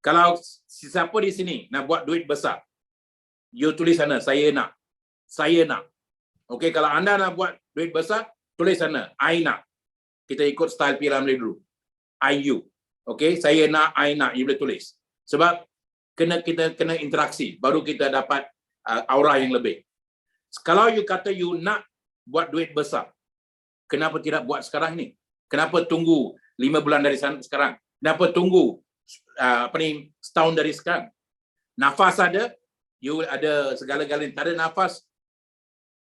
Kalau siapa di sini nak buat duit besar, you tulis sana, saya nak. Saya nak. Okey, kalau anda nak buat duit besar, tulis sana, I nak. Kita ikut style piramid dulu. IU. Okey, saya nak, I nak. You boleh tulis. Sebab kita kena interaksi, baru kita dapat aura yang lebih. Kalau you kata you nak buat duit besar, kenapa tidak buat sekarang ni? Kenapa tunggu 5 bulan dari sekarang? Kenapa tunggu setahun dari sekarang? Nafas ada, you ada segala-galanya. Tak ada nafas,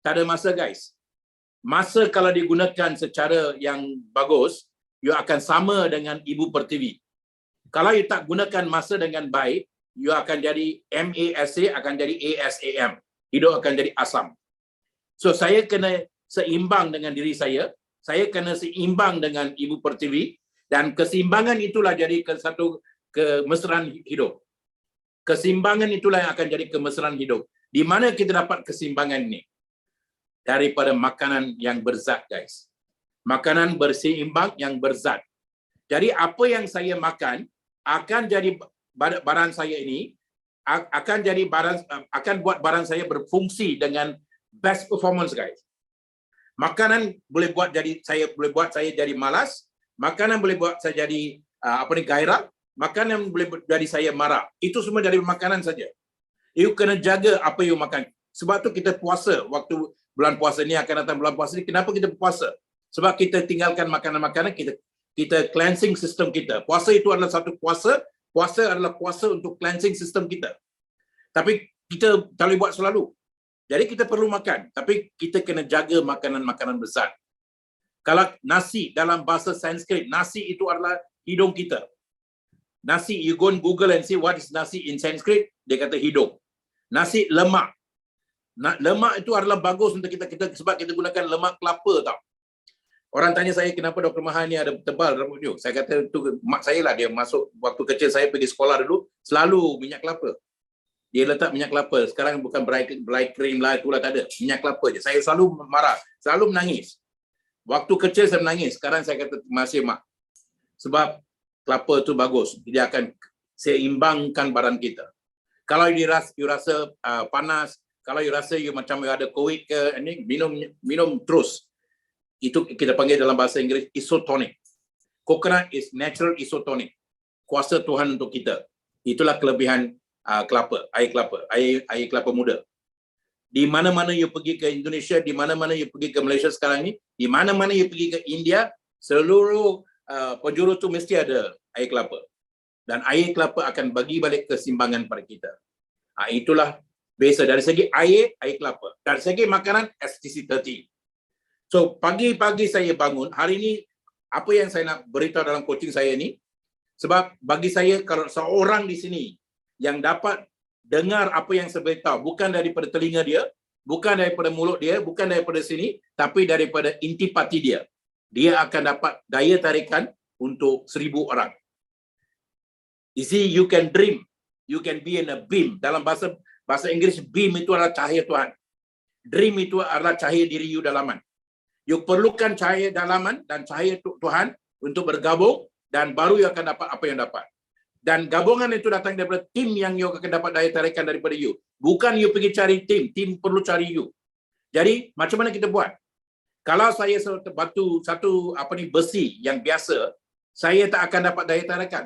tak ada masa, guys. Masa kalau digunakan secara yang bagus, you akan sama dengan Ibu Pertiwi. Kalau you tak gunakan masa dengan baik, you akan jadi MASA, akan jadi ASAM. Hidup akan jadi asam. So saya kena seimbang dengan diri saya kena seimbang dengan Ibu Pertiwi, dan keseimbangan itulah jadi satu kemesraan hidup. Keseimbangan itulah yang akan jadi kemesraan hidup. Di mana kita dapat keseimbangan ini? Daripada makanan yang berzat, guys. Makanan berseimbang yang berzat. Jadi apa yang saya makan akan jadi badan saya ini akan buat badan saya berfungsi dengan best performance, guys. Makanan boleh buat saya jadi malas, makanan boleh buat saya jadi gairah, makanan boleh jadi saya marah. Itu semua dari makanan saja. You kena jaga apa you makan. Sebab tu kita puasa, waktu bulan puasa ni akan datang bulan puasa ni, kenapa kita puasa? Sebab kita tinggalkan makanan-makanan, kita cleansing sistem kita. Puasa itu adalah satu puasa adalah puasa untuk cleansing sistem kita. Tapi kita tak boleh buat selalu. Jadi kita perlu makan, tapi kita kena jaga makanan-makanan besar. Kalau nasi dalam bahasa Sanskrit, nasi itu adalah hidung kita. Nasi, you go and Google and see what is nasi in Sanskrit, dia kata hidung. Nasi lemak. Lemak itu adalah bagus untuk kita sebab kita gunakan lemak kelapa tau. Orang tanya saya kenapa Dr. Maha ni ada tebal rambut you. Saya kata tu mak saya lah, dia masuk waktu kecil saya pergi sekolah dulu selalu minyak kelapa. Dia letak minyak kelapa. Sekarang bukan bright cream lah, itulah tak ada. Minyak kelapa je. Saya selalu marah, selalu menangis. Waktu kecil saya menangis. Sekarang saya kata masih mak. Sebab kelapa tu bagus. Dia akan seimbangkan badan kita. Kalau you rasa panas, kalau you rasa you macam you ada COVID ke, ini minum terus. Itu kita panggil dalam bahasa Inggeris isotonic. Coconut is natural isotonic. Kuasa Tuhan untuk kita. Itulah kelebihan kelapa, air kelapa muda. Di mana-mana you pergi ke Indonesia, di mana-mana you pergi ke Malaysia sekarang ni, di mana-mana you pergi ke India, seluruh penjuru tu mesti ada air kelapa. Dan air kelapa akan bagi balik keseimbangan pada kita. Itulah biasa dari segi air kelapa. Dari segi makanan, STC30. So, pagi-pagi saya bangun, hari ini apa yang saya nak beritahu dalam coaching saya ni, sebab bagi saya kalau seorang di sini yang dapat dengar apa yang saya beritahu, bukan daripada telinga dia, bukan daripada mulut dia, bukan daripada sini, tapi daripada intipati dia, dia akan dapat daya tarikan untuk 1000 orang. You see, you can dream, you can be in a beam. Dalam bahasa Inggeris, beam itu adalah cahaya Tuhan. Dream itu adalah cahaya diri you dalaman. You perlukan cahaya dalaman dan cahaya Tuhan untuk bergabung dan baru you akan dapat apa yang dapat. Dan gabungan itu datang daripada tim yang you akan dapat daya tarikan daripada you. Bukan you pergi cari tim perlu cari you. Jadi macam mana kita buat? Kalau saya batu satu besi yang biasa, saya tak akan dapat daya tarikan.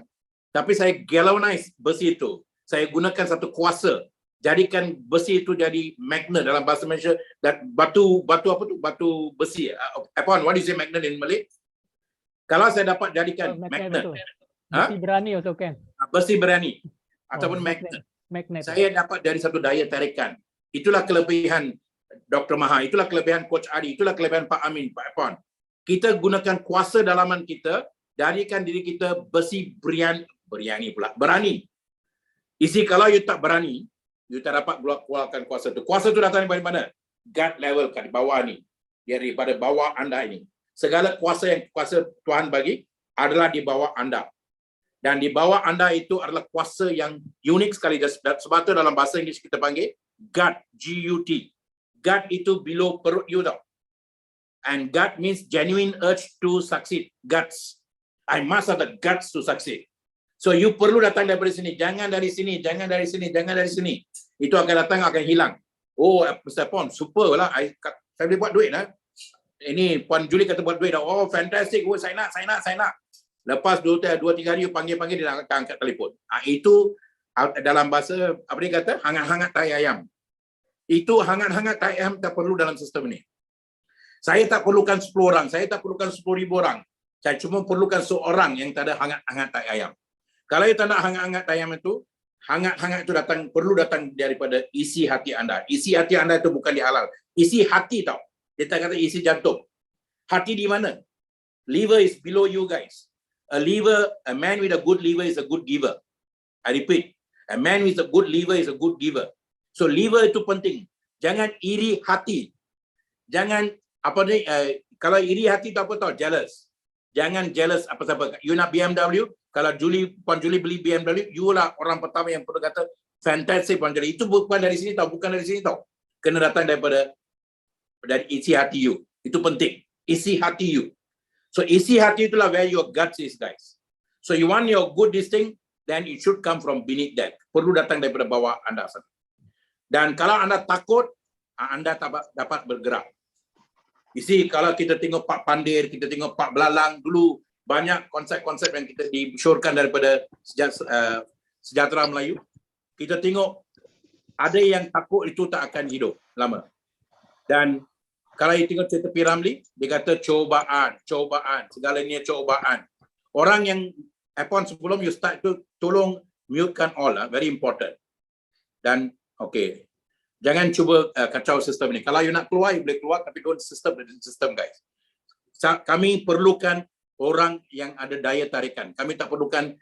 Tapi saya galvanize besi itu. Saya gunakan satu kuasa. Jadikan besi itu jadi magnet dalam bahasa Malaysia, dan batu besi. What do you say magnet in Malay? Kalau saya dapat jadikan magnet. Besi berani also kan? Besi berani ataupun magnet. Saya dapat dari satu daya tarikan. Itulah kelebihan Dr. Maha, itulah kelebihan Coach Adi, itulah kelebihan Pak Amin, Pak Epon. Kita gunakan kuasa dalaman kita, jadikan diri kita besi berani. Isi kalau you tak berani, you tak dapat keluarkan kuasa itu. Kuasa itu datang dari mana? God level kat di bawah ni. Daripada bawah anda ini. Segala kuasa yang Tuhan bagi adalah di bawah anda. Dan di bawah anda itu adalah kuasa yang unik sekali. Sebab itu dalam bahasa Inggeris kita panggil God, G-U-T. God itu below perut you tau. And God means genuine urge to succeed. Guts. I must have the guts to succeed. So you perlu datang daripada sini. Jangan dari sini, jangan dari sini, jangan dari sini. Itu akan datang, akan hilang. Oh, Mr. Pon, super lah. Saya boleh buat duit lah. Ini Puan Julie kata buat duit dah. Oh, fantastic. Oh, saya nak. Lepas 2-3 hari, you panggil dia nak angkat telefon. Itu dalam bahasa, apa dia kata? Hangat-hangat tai ayam. Itu hangat-hangat tai ayam tak perlu dalam sistem ini. Saya tak perlukan 10 orang. Saya tak perlukan 10,000 orang. Saya cuma perlukan seorang yang tak ada hangat-hangat tai ayam. Kalau you tak nak hangat-hangat tai ayam itu, hangat-hangat itu perlu datang daripada isi hati anda. Isi hati anda itu bukan dihalal. Isi hati tau. Dia tak kata isi jantung. Hati di mana? Liver is below you guys. A man with a good liver is a good giver. I repeat. A man with a good liver is a good giver. So liver itu penting. Jangan iri hati. Jangan kalau iri hati itu apa tau? Jealous. Jangan jealous apa-apa. You nak BMW, kalau Puan Julie beli BMW, you lah orang pertama yang perlu kata fantastic Puan Julie. Itu bukan dari sini tau, kena datang dari isi hati you. Itu penting. Isi hati you. So isi hati itulah where your guts is, guys. So you want your good this thing, then it should come from beneath that. Perlu datang daripada bawah anda. Dan kalau anda takut, anda tak dapat bergerak. Isi kalau kita tengok Pak Pandir, kita tengok Pak Belalang, dulu banyak konsep-konsep yang kita disyorkan daripada sejahtera Melayu. Kita tengok ada yang takut itu tak akan hidup lama. Dan kalau you tengok cerita P. Ramlee, dia kata cobaan, segalanya cobaan. Orang yang upon sebelum you start tu, tolong mutekan all lah, very important. Dan okay, jangan cuba kacau sistem ni. Kalau you nak keluar, you boleh keluar, tapi don't sistem guys. Kami perlukan orang yang ada daya tarikan. Kami tak perlukan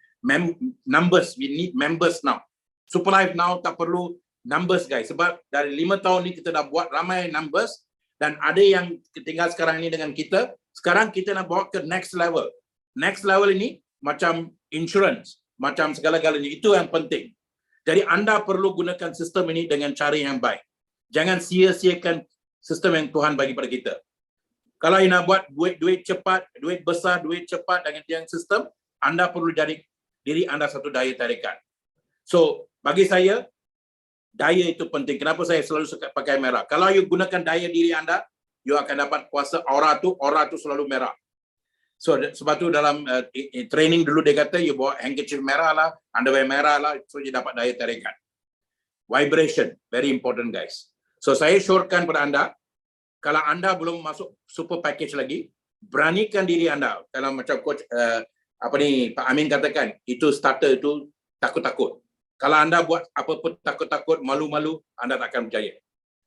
numbers. We need members now. Superlife now tak perlu numbers guys. Sebab dari 5 tahun ni kita dah buat ramai numbers, dan ada yang tinggal sekarang ni dengan kita, Sekarang kita nak bawa ke next level. Next level ini macam insurance, macam segala-galanya. Itu yang penting. Jadi anda perlu gunakan sistem ini dengan cara yang baik. Jangan sia-siakan sistem yang Tuhan bagi pada kita. Kalau anda nak buat duit cepat, duit besar, duit cepat dengan yang sistem, anda perlu jadi diri anda satu daya tarikan. So, bagi saya, daya itu penting. Kenapa saya selalu suka pakai merah? Kalau you gunakan daya diri anda, you akan dapat kuasa aura tu selalu merah. So, sebab tu dalam training dulu dia kata, you bawa handkerchief merah lah, underwear merah lah, so you dapat daya tarikan. Vibration, very important guys. So, saya syorkan pada anda, kalau anda belum masuk super package lagi, beranikan diri anda. Kalau macam coach, Pak Amin katakan, itu starter itu takut-takut. Kalau anda buat apa-apa takut-takut, malu-malu, anda tak akan berjaya.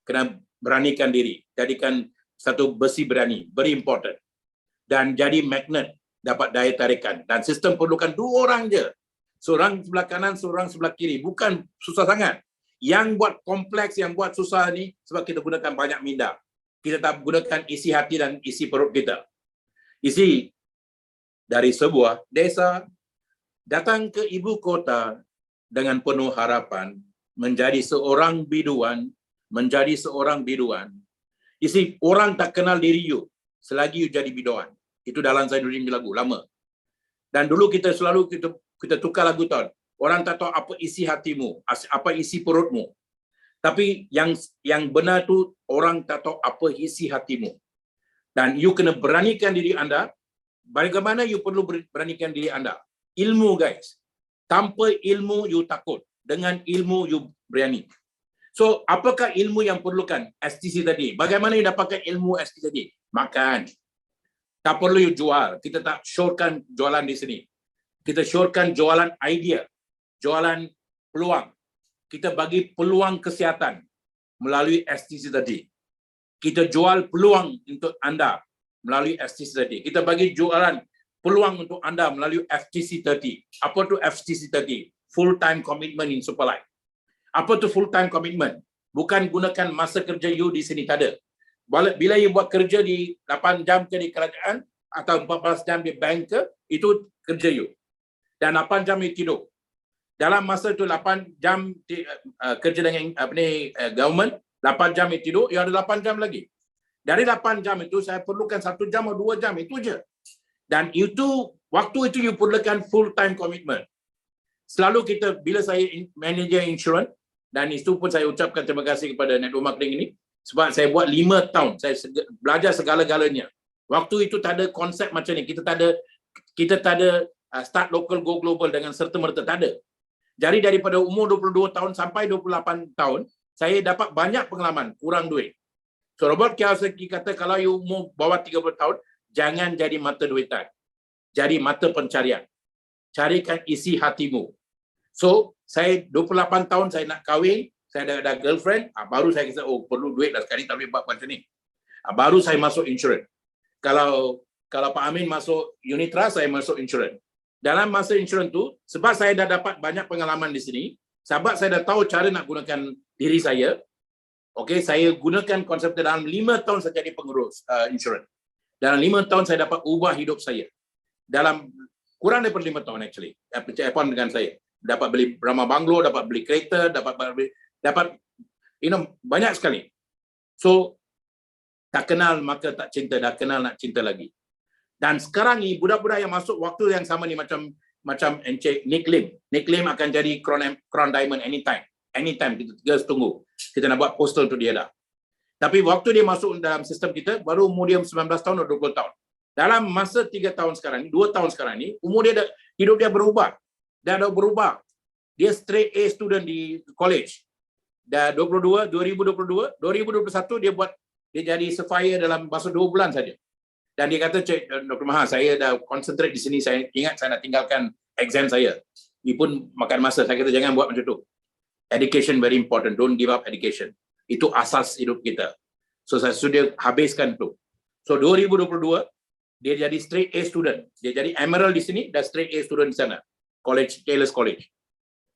Kena beranikan diri. Jadikan satu besi berani. Very important. Dan jadi magnet, dapat daya tarikan. Dan sistem perlukan 2 orang je. Seorang sebelah kanan, seorang sebelah kiri. Bukan susah sangat. Yang buat kompleks, yang buat susah ni, sebab kita gunakan banyak minda. Kita tak gunakan isi hati dan isi perut kita. Isi dari sebuah desa, datang ke ibu kota, dengan penuh harapan, menjadi seorang biduan. Isi orang tak kenal diri you, selagi you jadi biduan. Itu dalam Zainuddin lagu, lama. Dan dulu kita selalu kita tukar lagu tahun. Orang tak tahu apa isi hatimu, apa isi perutmu. Tapi yang benar tu, orang tak tahu apa isi hatimu. Dan you kena beranikan diri anda. Bagaimana you perlu beranikan diri anda? Ilmu guys. Tanpa ilmu, you takut. Dengan ilmu, you berani. So, apakah ilmu yang perlukan? STC tadi. Bagaimana you dapatkan ilmu STC tadi? Makan. Tak perlu you jual. Kita tak syorkan jualan di sini. Kita syorkan jualan idea. Jualan peluang. Kita bagi peluang kesihatan melalui STC tadi. Kita jual peluang untuk anda melalui STC tadi. Kita bagi jualan peluang untuk anda melalui FTC 30. Apa tu FTC 30? Full time commitment in Superlight. Apa tu full time commitment? Bukan gunakan masa kerja you di sini, tak ada. Bila you buat kerja di 8 jam ke di kerajaan atau 14 jam di bank ke, itu kerja you. Dan 8 jam you tidur. Dalam masa itu 8 jam kerja dengan government, 8 jam you tidur, you ada 8 jam lagi. Dari 8 jam itu saya perlukan 1 jam atau 2 jam, itu je. Dan itu waktu itu you perlukan full time commitment. Selalu kita, bila saya manager insurance, dan itu pun saya ucapkan terima kasih kepada Network Marketing ini, sebab saya buat 5 tahun, saya belajar segala-galanya. Waktu itu tak ada konsep macam ni. Kita tak ada start local go global dengan serta-merta, tak ada. Jadi daripada umur 22 tahun sampai 28 tahun, saya dapat banyak pengalaman, kurang duit. So Robert Kiyosaki kata, kalau you umur bawah 30 tahun, jangan jadi mata duitan. Jadi mata pencarian. Carikan isi hatimu. So, saya 28 tahun saya nak kahwin, saya ada girlfriend, baru saya kata, oh perlu duit lah sekali, tak boleh buat macam ni. Baru saya masuk insurance. Kalau Pak Amin masuk Unitra, saya masuk insurance. Dalam masa insurance tu, sebab saya dah dapat banyak pengalaman di sini, sebab saya dah tahu cara nak gunakan diri saya, okay, saya gunakan konsep dalam 5 tahun saya jadi pengurus insurance. Dalam 5 tahun saya dapat ubah hidup saya. Dalam kurang daripada 5 tahun actually. Apa dengan saya. Dapat beli Brahma Banglo, dapat beli kereta, dapat banyak sekali. So, tak kenal maka tak cinta, dah kenal nak cinta lagi. Dan sekarang ni budak-budak yang masuk waktu yang sama ni macam Encik Nick Lim. Nick Lim akan jadi Crown Diamond anytime. Anytime, kita just tunggu. Kita nak buat poster untuk dia dah. Tapi waktu dia masuk dalam sistem kita, baru umur dia 19 tahun atau 20 tahun. Dalam masa 3 tahun sekarang ni, 2 tahun sekarang ni, umur dia hidup dia berubah. Dah berubah. Dia straight A student di college. Dah 2021 dia jadi surveyor dalam masa 2 bulan saja. Dan dia kata, Cik Dr. Maha, saya dah concentrate di sini, saya ingat saya nak tinggalkan exam saya. Dia pun makan masa. Saya kata jangan buat macam tu. Education very important. Don't give up education. Itu asas hidup kita. So saya sudah habiskan tu. So 2022 dia jadi straight A student. Dia jadi emerald di sini dan straight A student di sana. College, Taylor's College.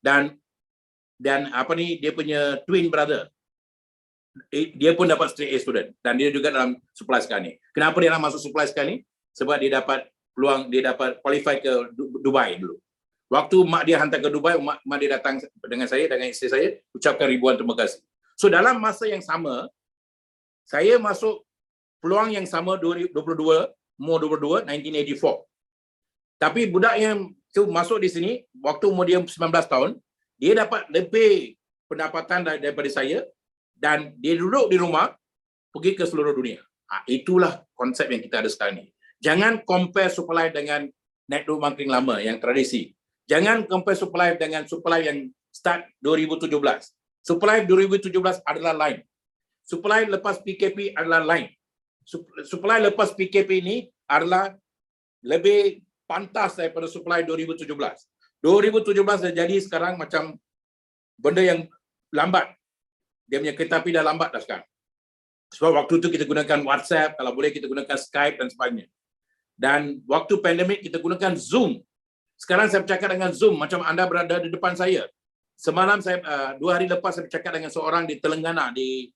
Dan apa ni, dia punya twin brother. dia pun dapat straight A student dan dia juga dalam supply sekarang ni. Kenapa dia nak masuk supply sekarang ni? Sebab dia dapat peluang, dia dapat qualify ke Dubai dulu. Waktu mak dia hantar ke Dubai, mak dia datang dengan saya, dengan isteri saya, ucapkan ribuan terima kasih. So dalam masa yang sama, saya masuk peluang yang sama 2022, umur 22, 1984. Tapi budak yang masuk di sini, waktu umur dia 19 tahun, dia dapat lebih pendapatan daripada saya dan dia duduk di rumah, pergi ke seluruh dunia. Itulah konsep yang kita ada sekarang ni. Jangan compare supply dengan network marketing lama yang tradisi. Jangan compare supply dengan supply yang start 2017. Supply 2017 adalah lain. Supply lepas PKP adalah lain. Supply lepas PKP ini adalah lebih pantas daripada supply 2017. 2017 dah jadi sekarang macam benda yang lambat. Dia punya kereta api dah lambat dah sekarang. Sebab waktu tu kita gunakan WhatsApp, kalau boleh kita gunakan Skype dan sebagainya. Dan waktu pandemik kita gunakan Zoom. Sekarang saya bercakap dengan Zoom macam anda berada di depan saya. Semalam saya 2 hari lepas saya bercakap dengan seorang di Telangana di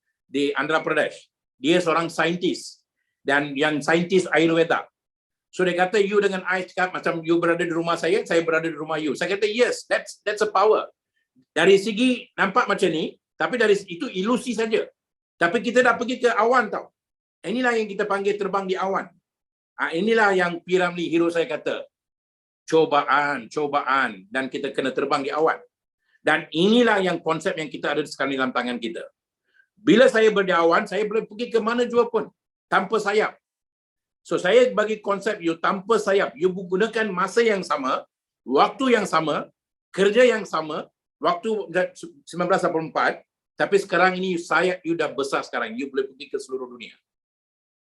Andhra Pradesh. Dia seorang saintis dan yang saintis Ayurveda. So dia kata you dengan I cakap macam you berada di rumah saya berada di rumah you. Saya kata yes, that's a power. Dari segi nampak macam ni, tapi dari itu ilusi saja. Tapi kita dah pergi ke awan tau. Inilah yang kita panggil terbang di awan. Inilah yang P. Ramlee hero saya kata. Cobaan dan kita kena terbang di awan. Dan inilah yang konsep yang kita ada sekarang dalam tangan kita. Bila saya berdiawan, saya boleh pergi ke mana jua pun tanpa sayap. So saya bagi konsep you tanpa sayap. You gunakan masa yang sama, waktu yang sama, kerja yang sama, waktu 1984, tapi sekarang ini sayap you dah besar sekarang. You boleh pergi ke seluruh dunia.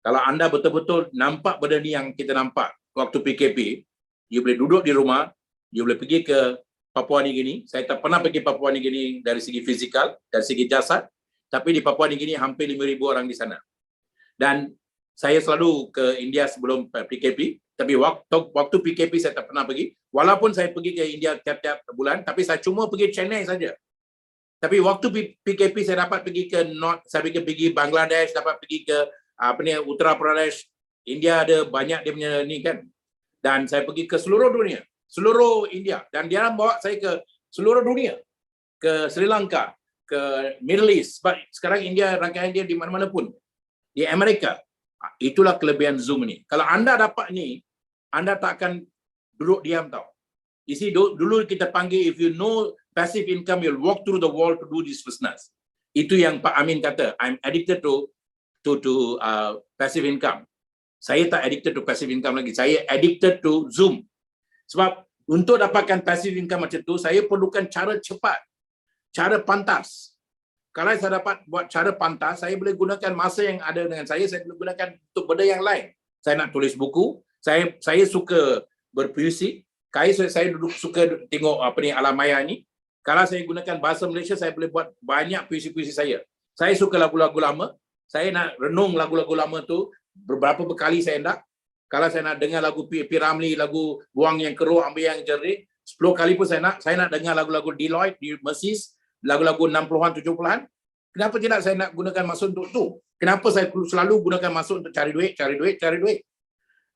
Kalau anda betul-betul nampak benda ni yang kita nampak waktu PKP, you boleh duduk di rumah, you boleh pergi ke Papua Nugini. Saya tak pernah pergi Papua Nugini dari segi fizikal, dari segi jasad, tapi di Papua Nugini hampir 5,000 orang di sana. Dan saya selalu ke India sebelum PKP, tapi waktu PKP saya tak pernah pergi. Walaupun saya pergi ke India tiap-tiap bulan, tapi saya cuma pergi Chennai saja. Tapi waktu PKP saya dapat pergi ke saya pergi Bangladesh, dapat pergi ke Uttar Pradesh. India ada banyak dia punya ni kan. Dan saya pergi ke seluruh dunia, seluruh India, dan dia bawa saya ke seluruh dunia, ke Sri Lanka, ke Middle East. Sebab sekarang India, rangkaian dia di mana-mana pun, di Amerika. Itulah kelebihan Zoom ni. Kalau anda dapat ni, anda tak akan duduk diam tau. Isi dulu kita panggil, if you know passive income, you'll walk through the wall to do this business. Itu yang Pak Amin kata, I'm addicted to passive income. Saya tak addicted to passive income lagi. Saya addicted to Zoom. Sebab untuk dapatkan passive income macam tu, saya perlukan cara cepat, cara pantas. Kalau saya dapat buat cara pantas, saya boleh gunakan masa yang ada dengan saya boleh gunakan untuk benda yang lain. Saya nak tulis buku, saya suka berpuisi, saya duduk suka tengok alam maya ni. Kalau saya gunakan bahasa Malaysia, saya boleh buat banyak puisi-puisi saya. Saya suka lagu-lagu lama, saya nak renung lagu-lagu lama tu, beberapa kali saya nak. Kalau saya nak dengar lagu P. Ramlee, lagu Buang yang Keruh, Ambil yang Jernih, 10 kali pun saya nak dengar lagu-lagu Deloitte, di Mercies, lagu-lagu 60-an, 70-an. Kenapa tidak saya nak gunakan masa untuk tu? Kenapa saya selalu gunakan masa untuk cari duit?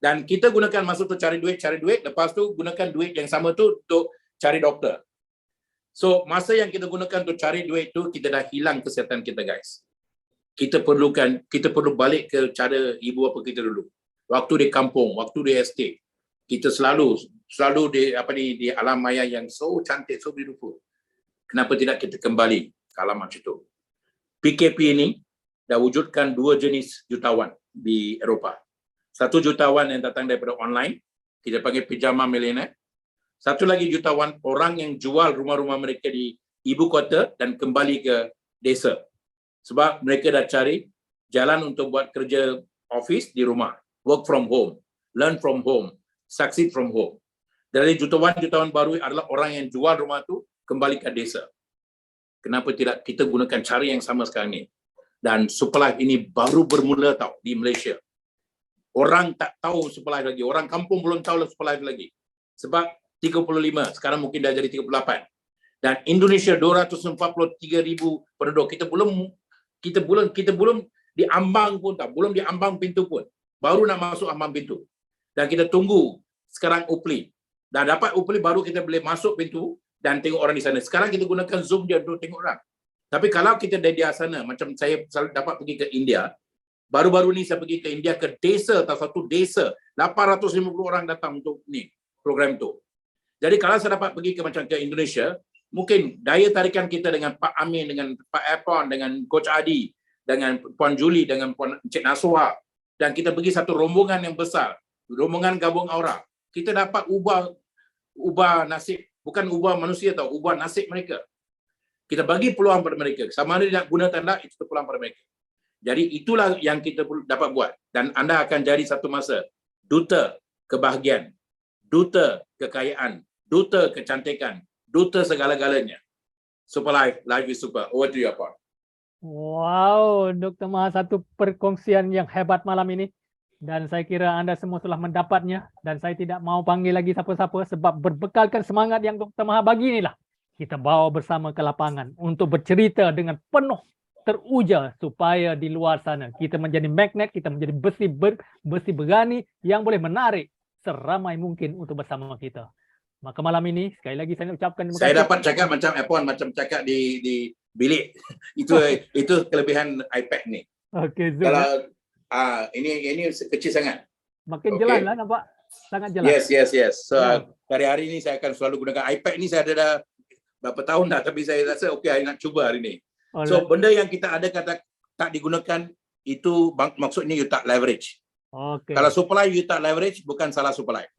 Dan kita gunakan masa untuk cari duit, lepas tu gunakan duit yang sama tu untuk cari doktor. So, masa yang kita gunakan untuk cari duit tu, kita dah hilang kesihatan kita, guys. Kita perlu balik ke cara ibu bapa kita dulu. Waktu di kampung, waktu di estate, kita selalu di alam maya yang so cantik, so beautiful. Kenapa tidak kita kembali ke alam macam tu? PKP ini dah wujudkan 2 jenis jutawan di Eropah. 1 jutawan yang datang daripada online, kita panggil pijama milioner. 1 lagi jutawan orang yang jual rumah-rumah mereka di ibu kota dan kembali ke desa. Sebab mereka dah cari jalan untuk buat kerja office di rumah. Work from home, learn from home, succeed from home. Dari jutawan-jutawan baru adalah orang yang jual rumah tu kembali ke desa. Kenapa tidak kita gunakan cara yang sama sekarang ni? Dan supply ini baru bermula tau di Malaysia. Orang tak tahu supply lagi. Orang kampung belum tahu supply lagi. Sebab 35, sekarang mungkin dah jadi 38. Dan Indonesia 243,000 penduduk. Kita belum Kita belum di ambang pun tak, belum di ambang pintu pun. Baru nak masuk ambang pintu. Dan kita tunggu sekarang UPLI. Dah dapat UPLI baru kita boleh masuk pintu dan tengok orang di sana. Sekarang kita gunakan Zoom je untuk tengok orang. Tapi kalau kita dari sana, macam saya selalu dapat pergi ke India, baru-baru ni saya pergi ke India ke desa, satu desa, 850 orang datang untuk ni program tu. Jadi kalau saya dapat pergi ke macam ke Indonesia, mungkin daya tarikan kita dengan Pak Amin, dengan Pak Epon, dengan Coach Adi, dengan Puan Julie, dengan Puan Encik Naswa, dan kita pergi satu rombongan yang besar, rombongan gabung aura. Kita dapat ubah nasib, bukan ubah manusia tau, ubah nasib mereka. Kita bagi peluang pada mereka. Sama ada nak guna tanda, itu peluang pada mereka. Jadi itulah yang kita dapat buat. Dan anda akan jadi satu masa duta kebahagiaan, duta kekayaan, duta kecantikan, duta segala-galanya. Super Life, Life is Super. Over to you, Apon. Wow, Dr. Maha, satu perkongsian yang hebat malam ini. Dan saya kira anda semua telah mendapatnya. Dan saya tidak mau panggil lagi siapa-siapa sebab berbekalkan semangat yang Dr. Maha bagi inilah. Kita bawa bersama ke lapangan untuk bercerita dengan penuh teruja supaya di luar sana kita menjadi magnet, kita menjadi besi berani yang boleh menarik seramai mungkin untuk bersama kita. Maka malam ini sekali lagi saya ucapkan terima kasih. Saya dapat cakap macam Epon, macam cakap di bilik. Itu kelebihan iPad ni. Okey, Zoom. Kalau ini kecil sangat. Makin okey. jelas lah nampak. Sangat jelas. Yes. So Ya. hari-hari ni saya akan selalu gunakan iPad ni. Saya ada dah berapa tahun dah, tapi saya rasa okey, saya nak cuba hari ni. So benda yang kita ada kata tak digunakan itu maksudnya you tak leverage. Okey. Kalau Super Life you tak leverage, bukan salah Super Life.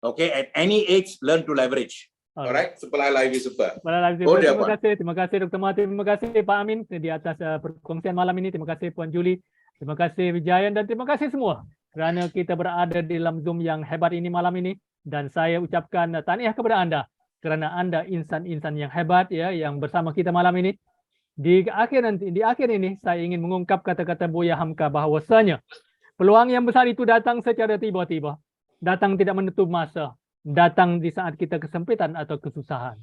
Okay, at any age learn to leverage. Alright, Super Life is Super. Terima kasih Dr. Maha, terima kasih Pak Amin di atas perkongsian malam ini. Terima kasih Puan Julie, terima kasih Wijayan dan terima kasih semua kerana kita berada di dalam Zoom yang hebat ini malam ini. Dan saya ucapkan tahniah kepada anda kerana anda insan-insan yang hebat ya yang bersama kita malam ini. Di akhir ini saya ingin mengungkap kata-kata Buya Hamka bahawasanya peluang yang besar itu datang secara tiba-tiba, datang tidak menutup masa, datang di saat kita kesempitan atau kesusahan.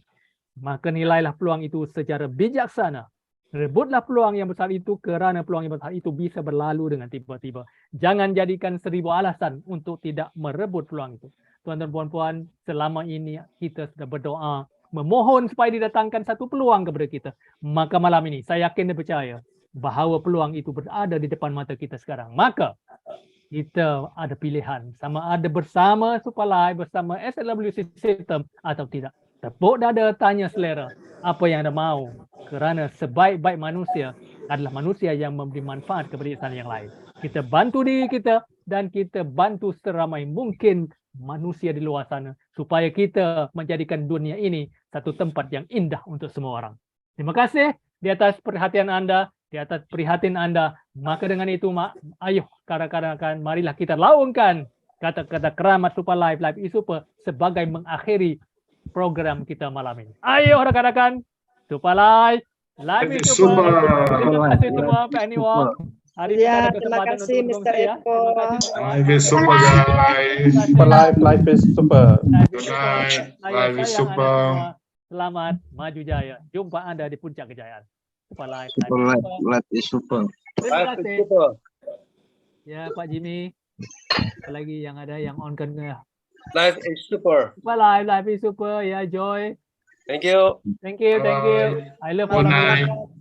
Maka nilailah peluang itu secara bijaksana. Rebutlah peluang yang besar itu kerana peluang yang besar itu bisa berlalu dengan tiba-tiba. Jangan jadikan 1000 alasan untuk tidak merebut peluang itu. Tuan-tuan, puan-puan, selama ini kita sudah berdoa, memohon supaya didatangkan satu peluang kepada kita. Maka malam ini saya yakin dan percaya bahawa peluang itu berada di depan mata kita sekarang. Maka kita ada pilihan sama ada bersama Super Life, bersama SLWC System atau tidak. Tepuk dada, tanya selera apa yang anda mahu. Kerana sebaik-baik manusia adalah manusia yang memberi manfaat kepada insan yang lain. Kita bantu diri kita dan kita bantu seramai mungkin manusia di luar sana supaya kita menjadikan dunia ini satu tempat yang indah untuk semua orang. Terima kasih di atas perhatian anda, di atas prihatin anda. Maka dengan itu, ayo kawan-kawan, marilah kita laungkan kata-kata keramat Super Life, Life is Super sebagai mengakhiri program kita malam ini. Ayo rakan-rakan, Super Life, Life is Super. Terima kasih semua Pak Aniwal. Hari Ya, kita ada terima kesempatan kasih untuk Mr. berkongsi, ya. Eko. Terima kasih semua. Life is Super, guys. Super Life, Life is Super. Good night. Life is Sayang Super. anda semua. Selamat maju jaya. Jumpa anda di puncak kejayaan. Super Life, Life Super is Life, Super. Life is Super. Terima kasih. Ya Pak Jimmy. Apa lagi yang ada yang on-kan? Life is Super. Super Life, Life is Super. Ya Joy. Thank you. Thank you. I love all Good of night. you.